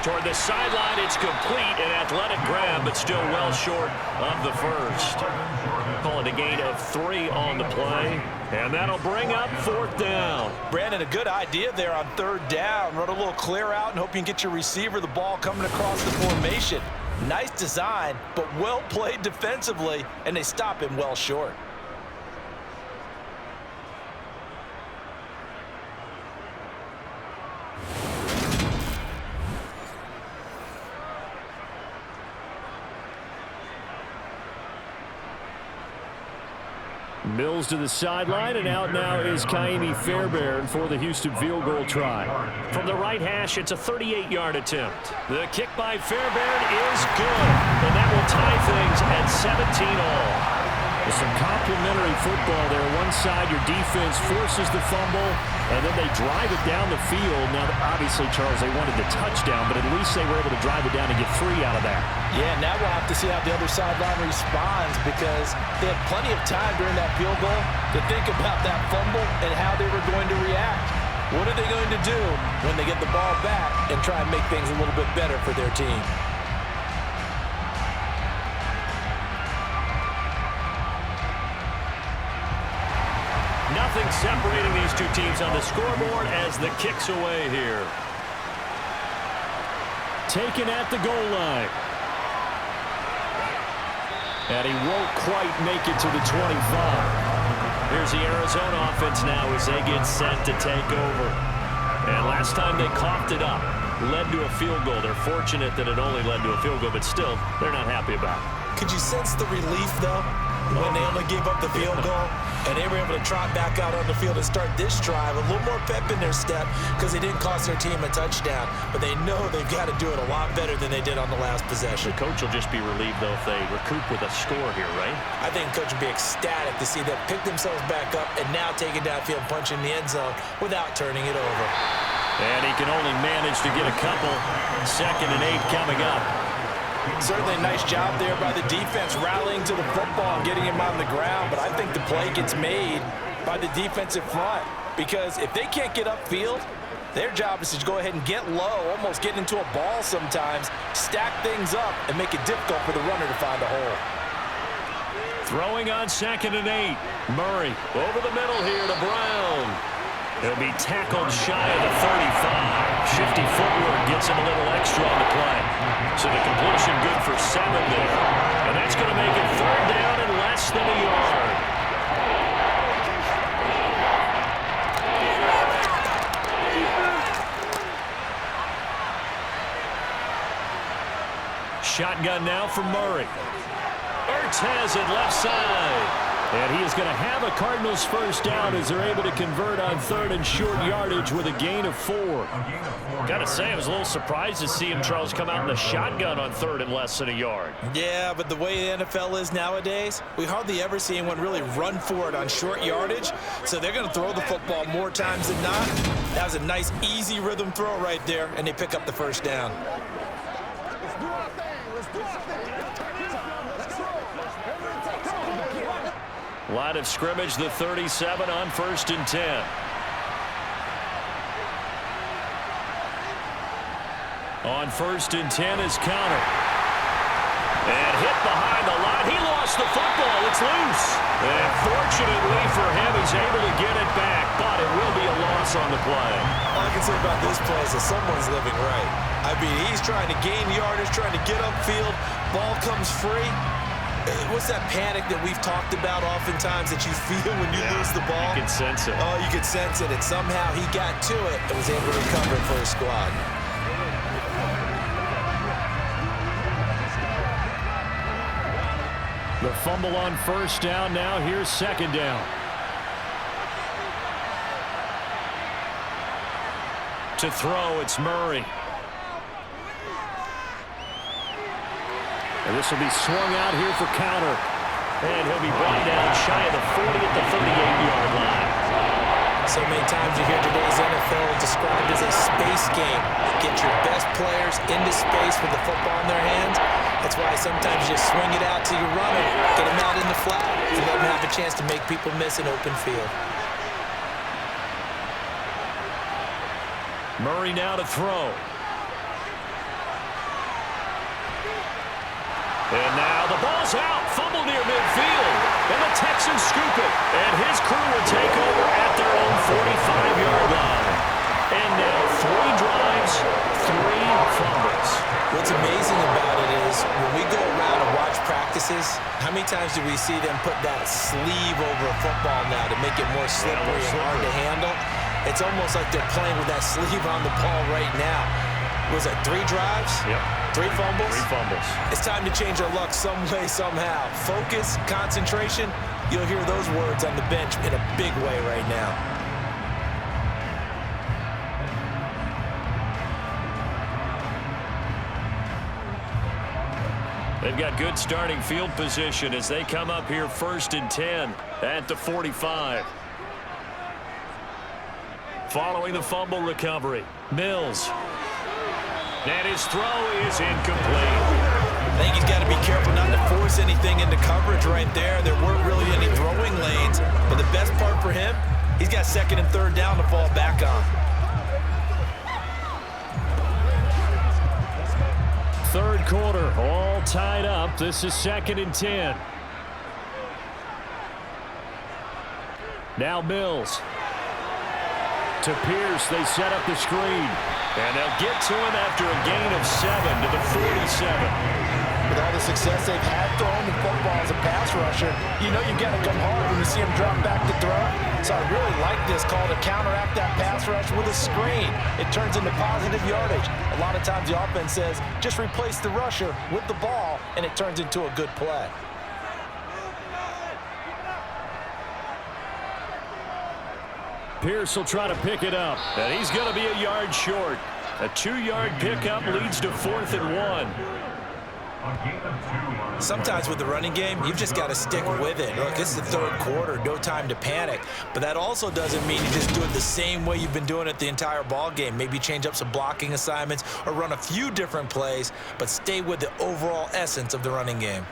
Toward the sideline, it's complete. An athletic grab, but still well short of the first. Call it a gain of 3 on the play. And that'll bring up fourth down. Brandon, a good idea there on third down. Run a little clear out and hope you can get your receiver the ball coming across the formation. Nice design, but well played defensively, and they stop him well short. Mills to the sideline, and out now is Kaimi Fairbairn for the Houston field goal try. From the right hash, it's a 38-yard attempt. The kick by Fairbairn is good, and that will tie things at 17-all. With some complimentary football there. One side, your defense forces the fumble, and then they drive it down the field. Now, obviously, Charles, they wanted the touchdown, but at least they were able to drive it down and get 3 out of that. Yeah, now we'll have to see how the other sideline responds, because they had plenty of time during that field goal to think about that fumble and how they were going to react. What are they going to do when they get the ball back and try and make things a little bit better for their team? Nothing separating these two teams on the scoreboard as the kick's away here. Taken at the goal line. And he won't quite make it to the 25. Here's the Arizona offense now as they get set to take over. And last time they coughed it up, led to a field goal. They're fortunate that it only led to a field goal, but still, they're not happy about it. Could you sense the relief, though, when they only gave up the field goal and they were able to trot back out on the field and start this drive? A little more pep in their step because they didn't cost their team a touchdown, but they know they've got to do it a lot better than they did on the last possession. The coach will just be relieved, though, if they recoup with a score here, right? I think the coach will be ecstatic to see them pick themselves back up and now take it downfield, punch in the end zone without turning it over. And he can only manage to get a couple. 2nd and 8 coming up. Certainly a nice job there by the defense rallying to the football and getting him on the ground, but I think the play gets made by the defensive front, because if they can't get upfield, their job is to go ahead and get low, almost get into a ball sometimes, stack things up, and make it difficult for the runner to find a hole. Throwing on 2nd and 8. Murray over the middle here to Brown. He'll be tackled shy of the 35. Shifty footwork gets him a little extra on the play. So the completion good for 7 there. And that's going to make it 3rd down and less than a yard. Shotgun now for Murray. Ertz has it left side. And he is going to have a Cardinals first down as they're able to convert on 3rd and short yardage with a gain of 4. Got to say, I was a little surprised to see him, Charles, come out in the shotgun on 3rd and less than a yard. Yeah, but the way the NFL is nowadays, we hardly ever see anyone really run for it on short yardage. So they're going to throw the football more times than not. That was a nice, easy rhythm throw right there, and they pick up the first down. Line of scrimmage, the 37 on 1st and 10. On 1st and 10 is Counter. And hit behind the line. He lost the football. It's loose. And fortunately for him, he's able to get it back, but it will be a loss on the play. All I can say about this play is that someone's living right. I mean, he's trying to gain yardage, trying to get upfield. Ball comes free. What's that panic that we've talked about oftentimes that you feel when you lose the ball? You can sense it. Oh, you could sense it, and somehow he got to it and was able to recover it for his squad. The fumble on 1st down. Now here's 2nd down. To throw, it's Murray. And this will be swung out here for Counter. And he'll be brought down shy of the 40 at the 38-yard line. So many times you hear today's NFL described as a space game. Get your best players into space with the football in their hands. That's why sometimes you just swing it out to your runner, get him out in the flat, and let him have a chance to make people miss an open field. Murray now to throw. And now the ball's out. Fumble near midfield. And the Texans scoop it. And his crew will take over at their own 45-yard line. And now 3 drives, 3 fumbles. What's amazing about it is when we go around and watch practices, how many times do we see them put that sleeve over a football now to make it more slippery and hard to handle? It's almost like they're playing with that sleeve on the ball right now. Was it 3 drives? Yep. 3 fumbles? 3 fumbles. It's time to change our luck some way, somehow. Focus, concentration, you'll hear those words on the bench in a big way right now. They've got good starting field position as they come up here 1st and 10 at the 45. Following the fumble recovery, Mills. And his throw is incomplete. I think he's got to be careful not to force anything into coverage right there. There weren't really any throwing lanes, but the best part for him, he's got 2nd and 3rd down to fall back on. 3rd quarter, all tied up. This is 2nd and 10. Now Mills. To Pierce, they set up the screen. And they'll get to him after a gain of 7 to the 47. With all the success they've had throwing the football as a pass rusher, you know you've got to come hard when you see him drop back to throw. So I really like this call to counteract that pass rush with a screen. It turns into positive yardage. A lot of times the offense says, just replace the rusher with the ball, and it turns into a good play. Pierce will try to pick it up, and he's going to be a yard short. A 2-yard pickup leads to 4th and 1. Sometimes with the running game, you've just got to stick with it. Look, it's the 3rd quarter, no time to panic. But that also doesn't mean you just do it the same way you've been doing it the entire ball game. Maybe change up some blocking assignments or run a few different plays, but stay with the overall essence of the running game.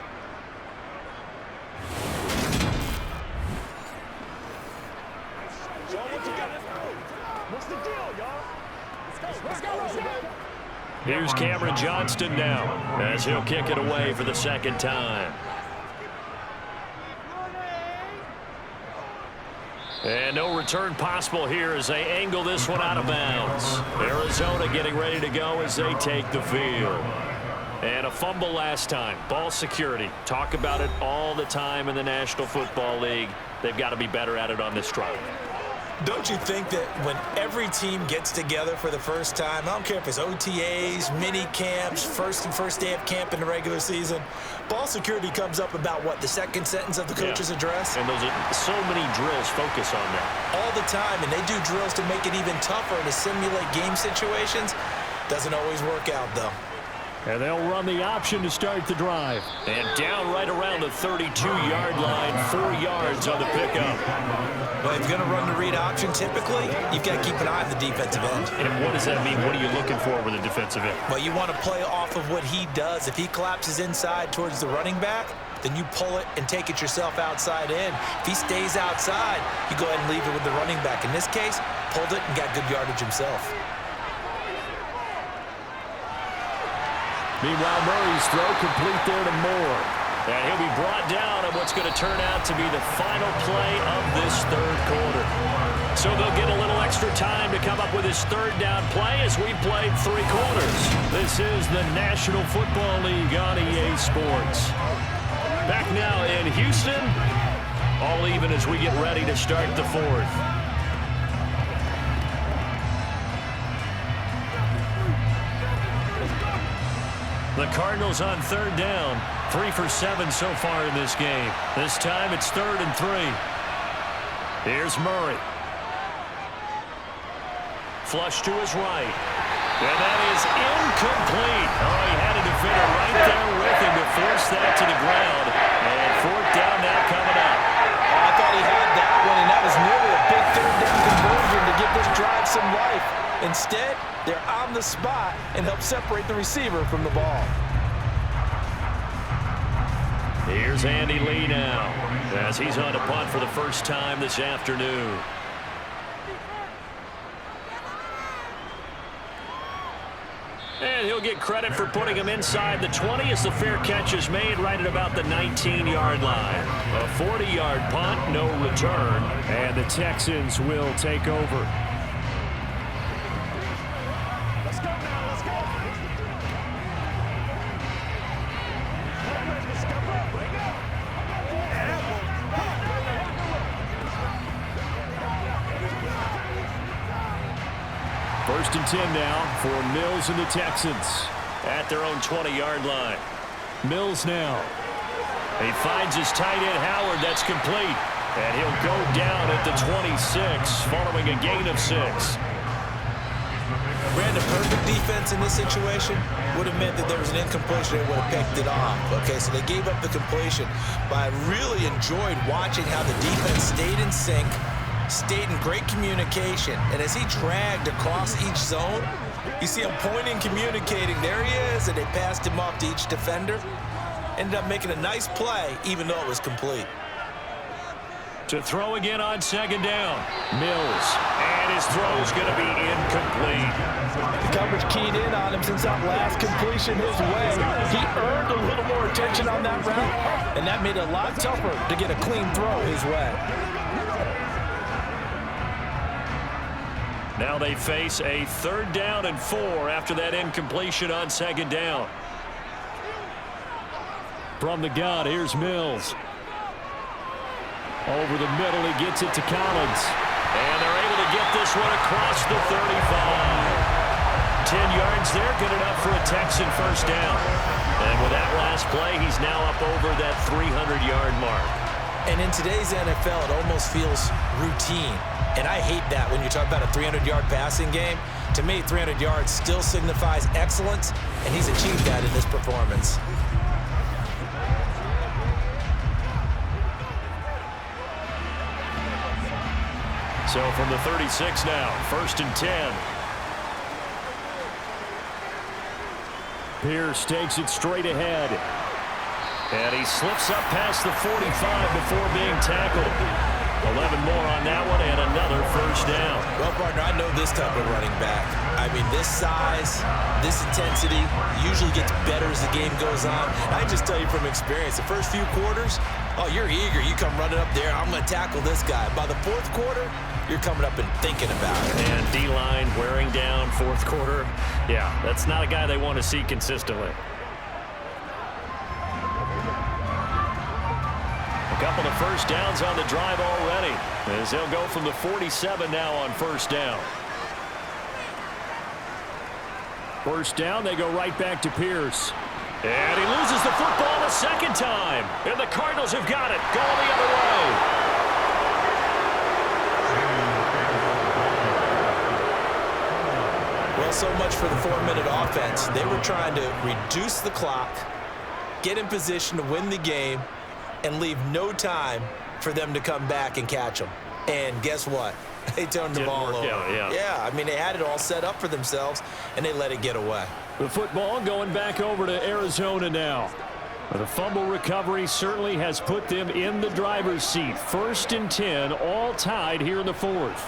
Here's Cameron Johnston now as he'll kick it away for the 2nd time. And no return possible here as they angle this one out of bounds. Arizona getting ready to go as they take the field. And a fumble last time. Ball security. Talk about it all the time in the National Football League. They've got to be better at it on this drive. Don't you think that when every team gets together for the first time, I don't care if it's OTAs, mini camps, first day of camp in the regular season, ball security comes up about what, the 2nd sentence of the coach's address? And those are so many drills focus on that. All the time, and they do drills to make it even tougher to simulate game situations. Doesn't always work out, though. And they'll run the option to start the drive. And down right around the 32-yard line, 4 yards on the pickup. Well, if you're going to run the read option, typically, you've got to keep an eye on the defensive end. And what does that mean? What are you looking for with a defensive end? Well, you want to play off of what he does. If he collapses inside towards the running back, then you pull it and take it yourself outside in. If he stays outside, you go ahead and leave it with the running back. In this case, pulled it and got good yardage himself. Meanwhile, Murray's throw complete there to Moore. And he'll be brought down on what's going to turn out to be the final play of this 3rd quarter. So they'll get a little extra time to come up with his 3rd down play as we played 3 quarters. This is the National Football League on EA Sports. Back now in Houston, all even as we get ready to start the 4th. The Cardinals on 3rd down. 3 for 7 so far in this game. This time it's 3rd and 3. Here's Murray. Flush to his right. And that is incomplete. Oh, he had a defender right there with him to force that to the ground. And 4th down now coming up. Oh, I thought he had that one, and that was nearly a big 3rd down conversion to give this drive some life. Instead, they're on the spot and help separate the receiver from the ball. Here's Andy Lee now as he's on a punt for the first time this afternoon. And he'll get credit for putting him inside the 20 as the fair catch is made right at about the 19-yard line. A 40-yard punt, no return, and the Texans will take over. First and 10 now for Mills and the Texans. at their own 20-yard line. Mills now. He finds his tight end, Howard. That's complete. And he'll go down at the 26 following a gain of 6. Brandon, perfect defense in this situation would have meant that there was an incompletion. They would have picked it off. Okay, so they gave up the completion. But I really enjoyed watching how the defense stayed in sync, stayed in great communication. And as he dragged across each zone, you see him pointing, communicating. There he is, and they passed him off to each defender. Ended up making a nice play, even though it was complete. To throw again on second down. Mills. And his throw is going to be incomplete. The coverage keyed in on him since that last completion his way. He earned a little more attention on that route, and that made it a lot tougher to get a clean throw his way. Now they face a 3rd down and 4 after that incompletion on second down. From the gun, here's Mills. Over the middle, he gets it to Collins. And they're able to get this one across the 35. 10 yards there, good enough for a Texan first down. And with that last play, he's now up over that 300-yard mark. And in today's NFL, it almost feels routine. And I hate that when you talk about a 300-yard passing game. To me, 300 yards still signifies excellence, and he's achieved that in this performance. So from the 36 now, 1st and 10. Pierce takes it straight ahead. And he slips up past the 45 before being tackled. 11 more on that one and another first down. Well, partner, I know this type of running back. I mean, this size, this intensity usually gets better as the game goes on. I just tell you from experience, the first few quarters, oh, you're eager. You come running up there, I'm going to tackle this guy. By the 4th quarter, you're coming up and thinking about it. And D-line wearing down 4th quarter. Yeah, that's not a guy they want to see consistently. A couple of first downs on the drive already, as they'll go from the 47 now on first down. First down, they go right back to Pierce. And he loses the football a second time. And the Cardinals have got it, going the other way. Well, so much for the 4-minute offense. They were trying to reduce the clock, get in position to win the game, and leave no time for them to come back and catch them. And guess what? They turned the ball over. Yeah, I mean, they had it all set up for themselves, and they let it get away. The football going back over to Arizona now. The fumble recovery certainly has put them in the driver's seat. 1st and 10, all tied here in the 4th.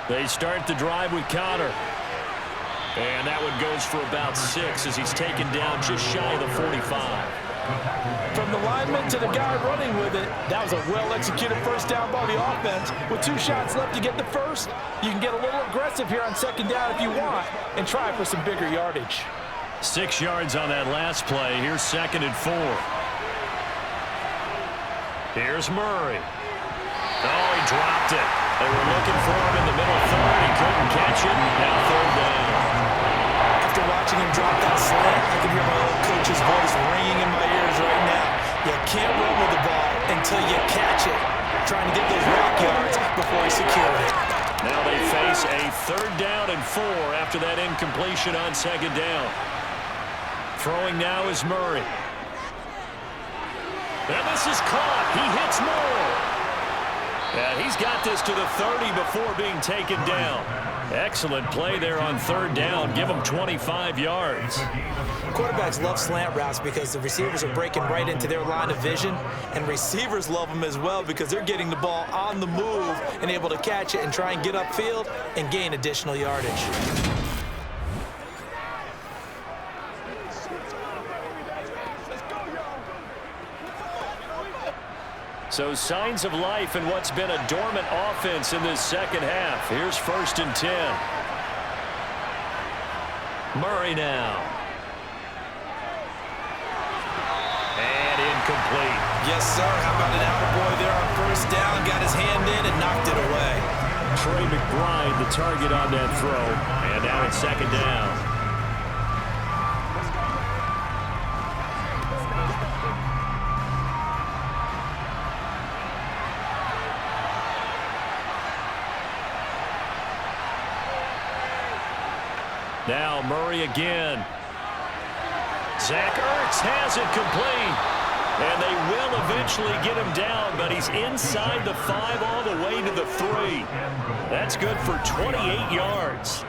They start the drive with Connor. And that one goes for about 6 as he's taken down just shy of the 45. From the lineman to the guy running with it, that was a well-executed first down by the offense. With 2 shots left to get the first, you can get a little aggressive here on second down if you want and try for some bigger yardage. 6 yards on that last play. Here's 2nd and 4. Here's Murray. Oh, he dropped it. They were looking for him in the middle third. He couldn't catch it. Now 3rd down. After watching him drop that slant, I can hear my old coach's voice ringing in my ears right now. You can't run with the ball until you catch it. Trying to get those rock yards before he secured it. Now they face a 3rd down and 4 after that incompletion on second down. Throwing now is Murray. And this is caught. He hits Moore. And he's got this to the 30 before being taken down. Excellent play there on 3rd down. Give him 25 yards. Quarterbacks love slant routes because the receivers are breaking right into their line of vision, and receivers love them as well because they're getting the ball on the move and able to catch it and try and get upfield and gain additional yardage. So signs of life in what's been a dormant offense in this second half. Here's 1st and 10. Murray now. complete. Yes, sir. How about an attaboy there on first down? Got his hand in and knocked it away. Trey McBride, the target on that throw. And now it's second down. Now Murray again. Zach Ertz has it complete. And they will eventually get him down, but he's inside the 5 all the way to the 3. That's good for 28 yards.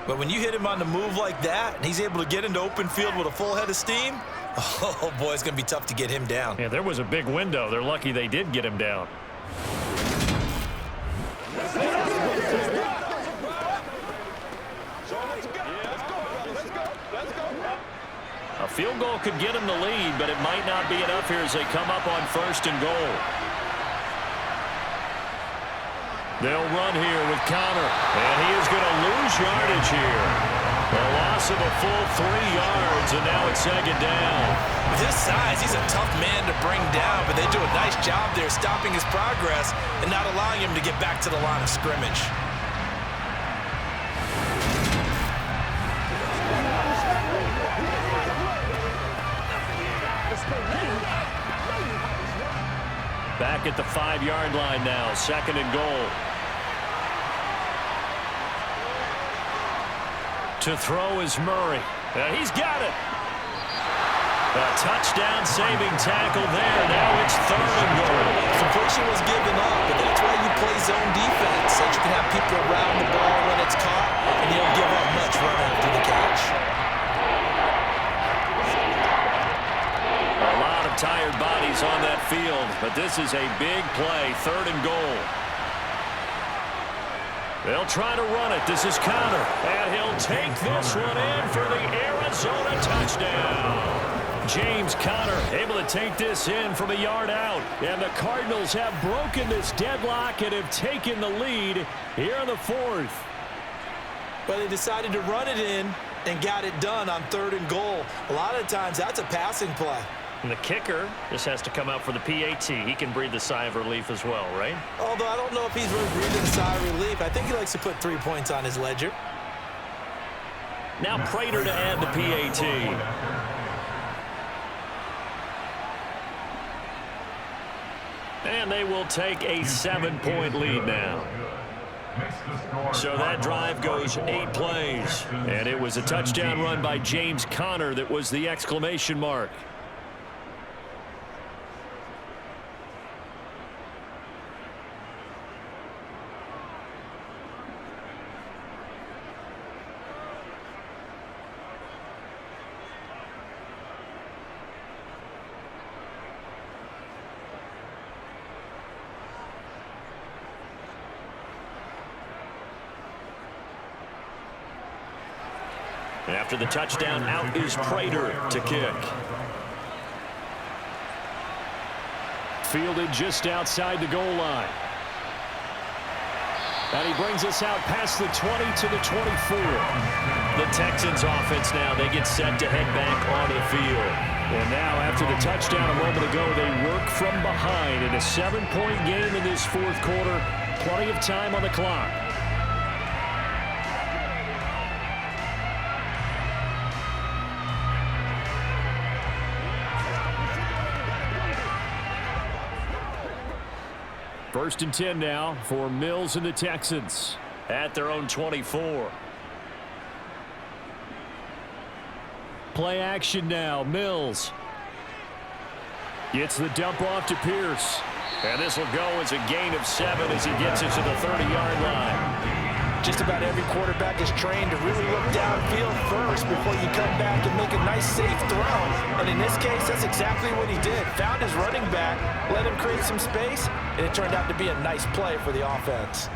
But when you hit him on the move like that, and he's able to get into open field with a full head of steam, oh, boy, it's going to be tough to get him down. Yeah, there was a big window. They're lucky they did get him down. A field goal could get him the lead, but it might not be enough here as they come up on first and goal. They'll run here with Connor, and he is going to lose yardage here. A loss of a full 3 yards, and now it's second down. With his size, he's a tough man to bring down, but they do a nice job there stopping his progress and not allowing him to get back to the line of scrimmage. Back at the 5-yard line now, second and goal. To throw is Murray. He's got it. A touchdown-saving tackle there. Now it's third and goal. Completion was given up, but that's why you play zone defense, so you can have people around the ball when it's caught, and you don't give up much run after the catch. A lot of tired bodies on that field, but this is a big play, third and goal. They'll try to run it. This is Connor, and he'll take this one in for the Arizona touchdown. James Conner able to take this in from a yard out. And the Cardinals have broken this deadlock and have taken the lead here in the 4th. But they decided to run it in and got it done on third and goal. A lot of times that's a passing play. And the kicker just has to come out for the PAT. He can breathe a sigh of relief as well, right? Although I don't know if he's really breathing a sigh of relief. I think he likes to put 3 points on his ledger. Now Prater to add the PAT. And they will take a 7-point lead now. So that drive goes 8 plays. And it was a touchdown run by James Conner that was the exclamation mark. After the touchdown, out is Prater to kick. Fielded just outside the goal line. And he brings us out past the 20 to the 24. The Texans offense now, they get set to head back onto the field. And now after the touchdown a moment ago, they work from behind in a 7-point game in this 4th quarter. Plenty of time on the clock. First and 10 now for Mills and the Texans. At their own 24. Play action now. Mills gets the dump off to Pierce. And this will go as a gain of 7 as he gets it to the 30-yard line. Just about every quarterback is trained to really look downfield first before you come back and make a nice, safe throw. And in this case, that's exactly what he did. Found his running back, let him create some space, and it turned out to be a nice play for the offense.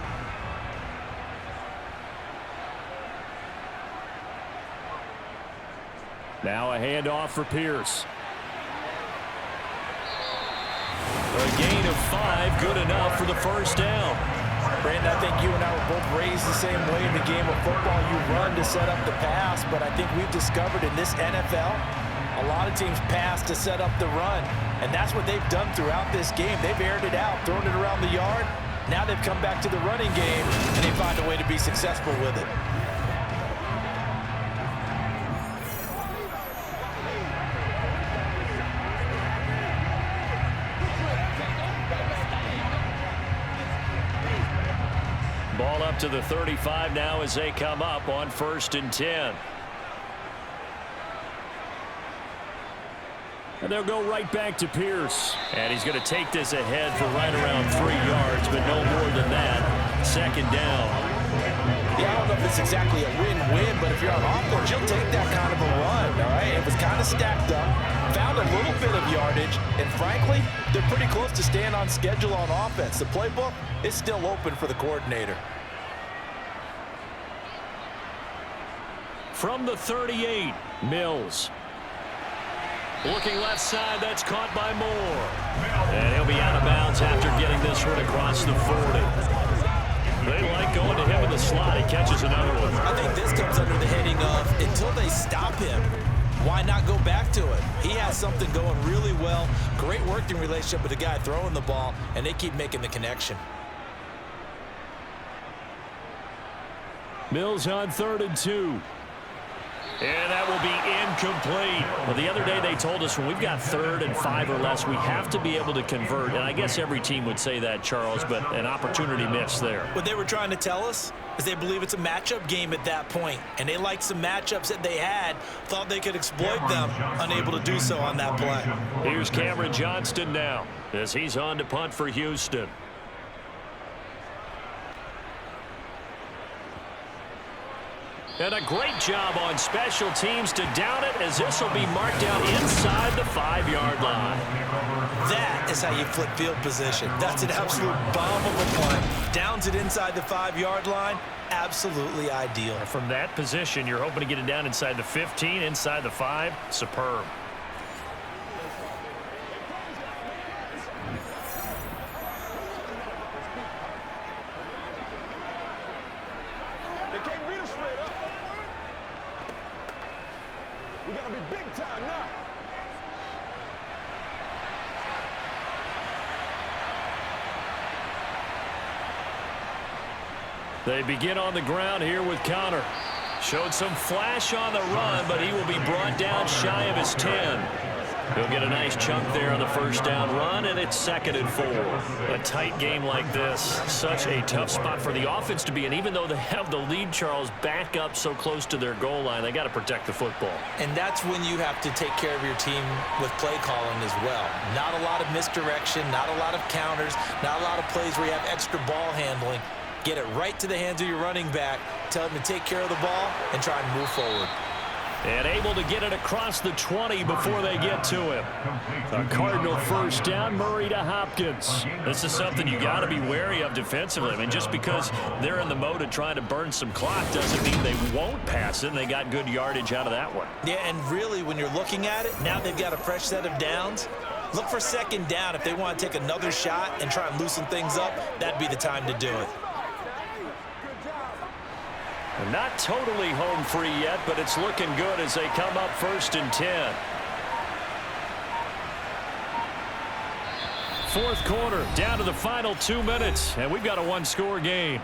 Now a handoff for Pierce. A gain of 5, good enough for the first down. Brandon, I think you and I were both raised the same way in the game of football. You run to set up the pass, but I think we've discovered in this NFL, A lot of teams pass to set up the run, and that's what they've done throughout this game. They've aired it out, thrown it around the yard. Now they've come back to the running game, and they find a way to be successful with it. Ball up to the 35 now as they come up on 1st and 10. And they'll go right back to Pierce. And he's going to take this ahead for right around 3 yards, but no more than that. 2nd down. Yeah, I don't know if it's exactly a win-win, but if you're on offense, you'll take that kind of a run, all right? It was kind of stacked up, found a little bit of yardage, and frankly, they're pretty close to staying on schedule on offense. The playbook is still open for the coordinator. From the 38, Mills. Looking left side, that's caught by Moore. And he'll be out of bounds after getting this one across the 40. They like going to him in the slot. He catches another one. I think this comes under the heading of until they stop him, why not go back to it? He has something going really well. Great working relationship with the guy throwing the ball, and they keep making the connection. Mills on 3rd and 2. And that will be incomplete. Well, the other day they told us when we've got 3rd and 5 or less, we have to be able to convert. And I guess every team would say that, Charles, but an opportunity missed there. What they were trying to tell us is they believe it's a matchup game at that point. And they liked some matchups that they had, thought they could exploit them, unable to do so on that play. Here's Cameron Johnston now as he's on to punt for Houston. And a great job on special teams to down it, as this will be marked down inside the 5-yard line. That is how you flip field position. That's an absolute bomb of a punt. Downs it inside the 5-yard line. Absolutely ideal. From that position, you're hoping to get it down inside the 15, inside the 5. Superb. They begin on the ground here with Connor. Showed some flash on the run, but he will be brought down shy of his 10. He'll get a nice chunk there on the 1st down run, and it's 2nd and 4. A tight game like this, such a tough spot for the offense to be in. Even though they have the lead, Charles, back up so close to their goal line, they got to protect the football. And that's when you have to take care of your team with play calling as well. Not a lot of misdirection, not a lot of counters, not a lot of plays where you have extra ball handling. Get it right to the hands of your running back, tell him to take care of the ball, and try and move forward. And able to get it across the 20 before they get to him. A Cardinal 1st down, Murray to Hopkins. This is something you got to be wary of defensively. I mean, just because they're in the mode of trying to burn some clock doesn't mean they won't pass it, and they got good yardage out of that one. Yeah, and really, when you're looking at it, now they've got a fresh set of downs. Look for 2nd down. If they want to take another shot and try and loosen things up, that'd be the time to do it. Not totally home free yet, but it's looking good as they come up 1st and 10. 4th quarter, down to the final 2 minutes, and we've got a 1-score game.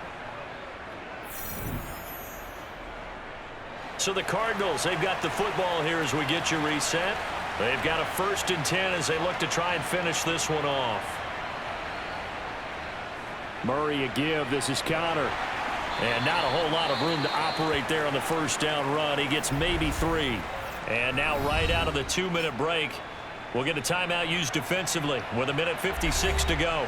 So the Cardinals, they've got the football here as we get you reset. They've got a 1st and 10 as they look to try and finish this one off. Murray a give. This is Connor. And not a whole lot of room to operate there on the 1st down run. He gets maybe 3. And now right out of the 2-minute break, we'll get a timeout used defensively with 1:56 to go.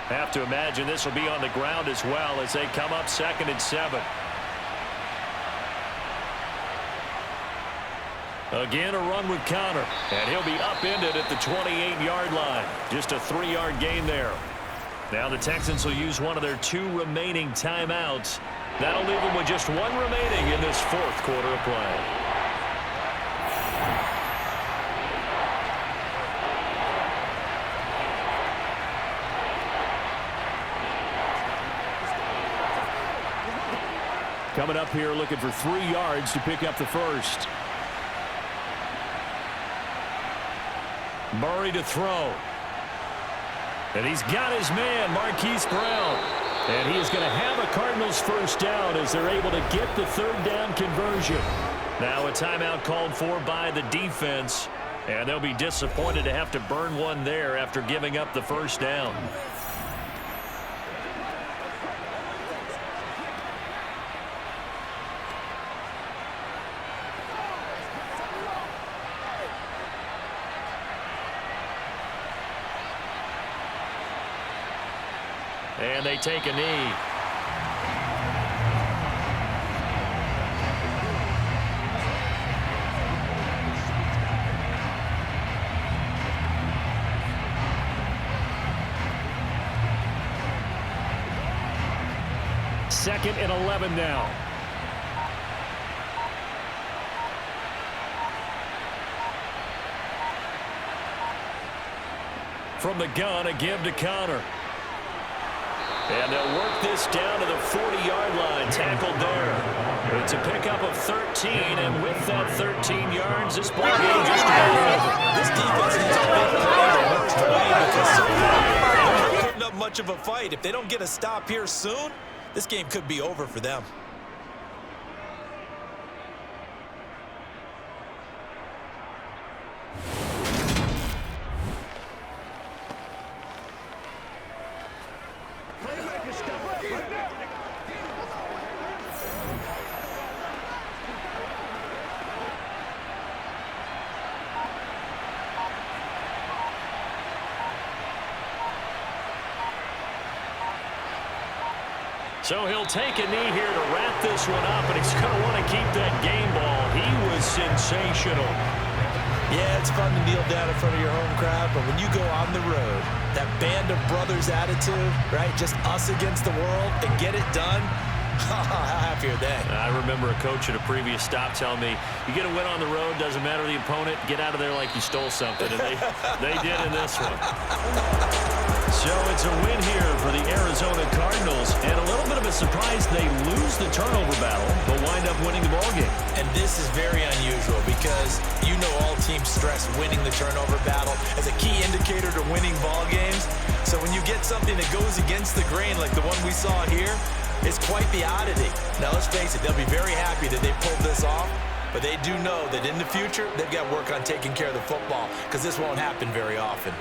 Have to imagine this will be on the ground as well as they come up 2nd and 7. Again, a run with Connor, and he'll be upended at the 28-yard line. Just a 3-yard gain there. Now the Texans will use one of their 2 remaining timeouts. That'll leave them with just 1 remaining in this 4th quarter of play. Coming up here looking for 3 yards to pick up the first. Murray to throw. And he's got his man, Marquise Brown. And he is going to have a Cardinals first down as they're able to get the 3rd down conversion. Now a timeout called for by the defense. And they'll be disappointed to have to burn one there after giving up the first down. And they take a knee. Second and 11 now. From the gun, a give to Connor. And they'll work this down to the 40-yard line. Tackled there. It's a pickup of 13, and with that 13 yards, this ball game just about over. This defense needs a big play the worst way because so far they're not putting up much of a fight. If they don't get a stop here soon, this game could be over for them. So he'll take a knee here to wrap this one up, and he's going to want to keep that game ball. He was sensational. Yeah, it's fun to kneel down in front of your home crowd, but when you go on the road, that band of brothers attitude, right, just us against the world, and get it done, how happy are they? I remember a coach at a previous stop telling me, you get a win on the road, doesn't matter the opponent, get out of there like you stole something, and they did in this one. So it's a win here for the Arizona Cardinals, and a little bit of a surprise they lose the turnover battle, but wind up winning the ballgame. And this is very unusual because you know all teams stress winning the turnover battle as a key indicator to winning ball games. So when you get something that goes against the grain like the one we saw here, it's quite the oddity. Now let's face it, they'll be very happy that they pulled this off, but they do know that in the future they've got work on taking care of the football because this won't happen very often.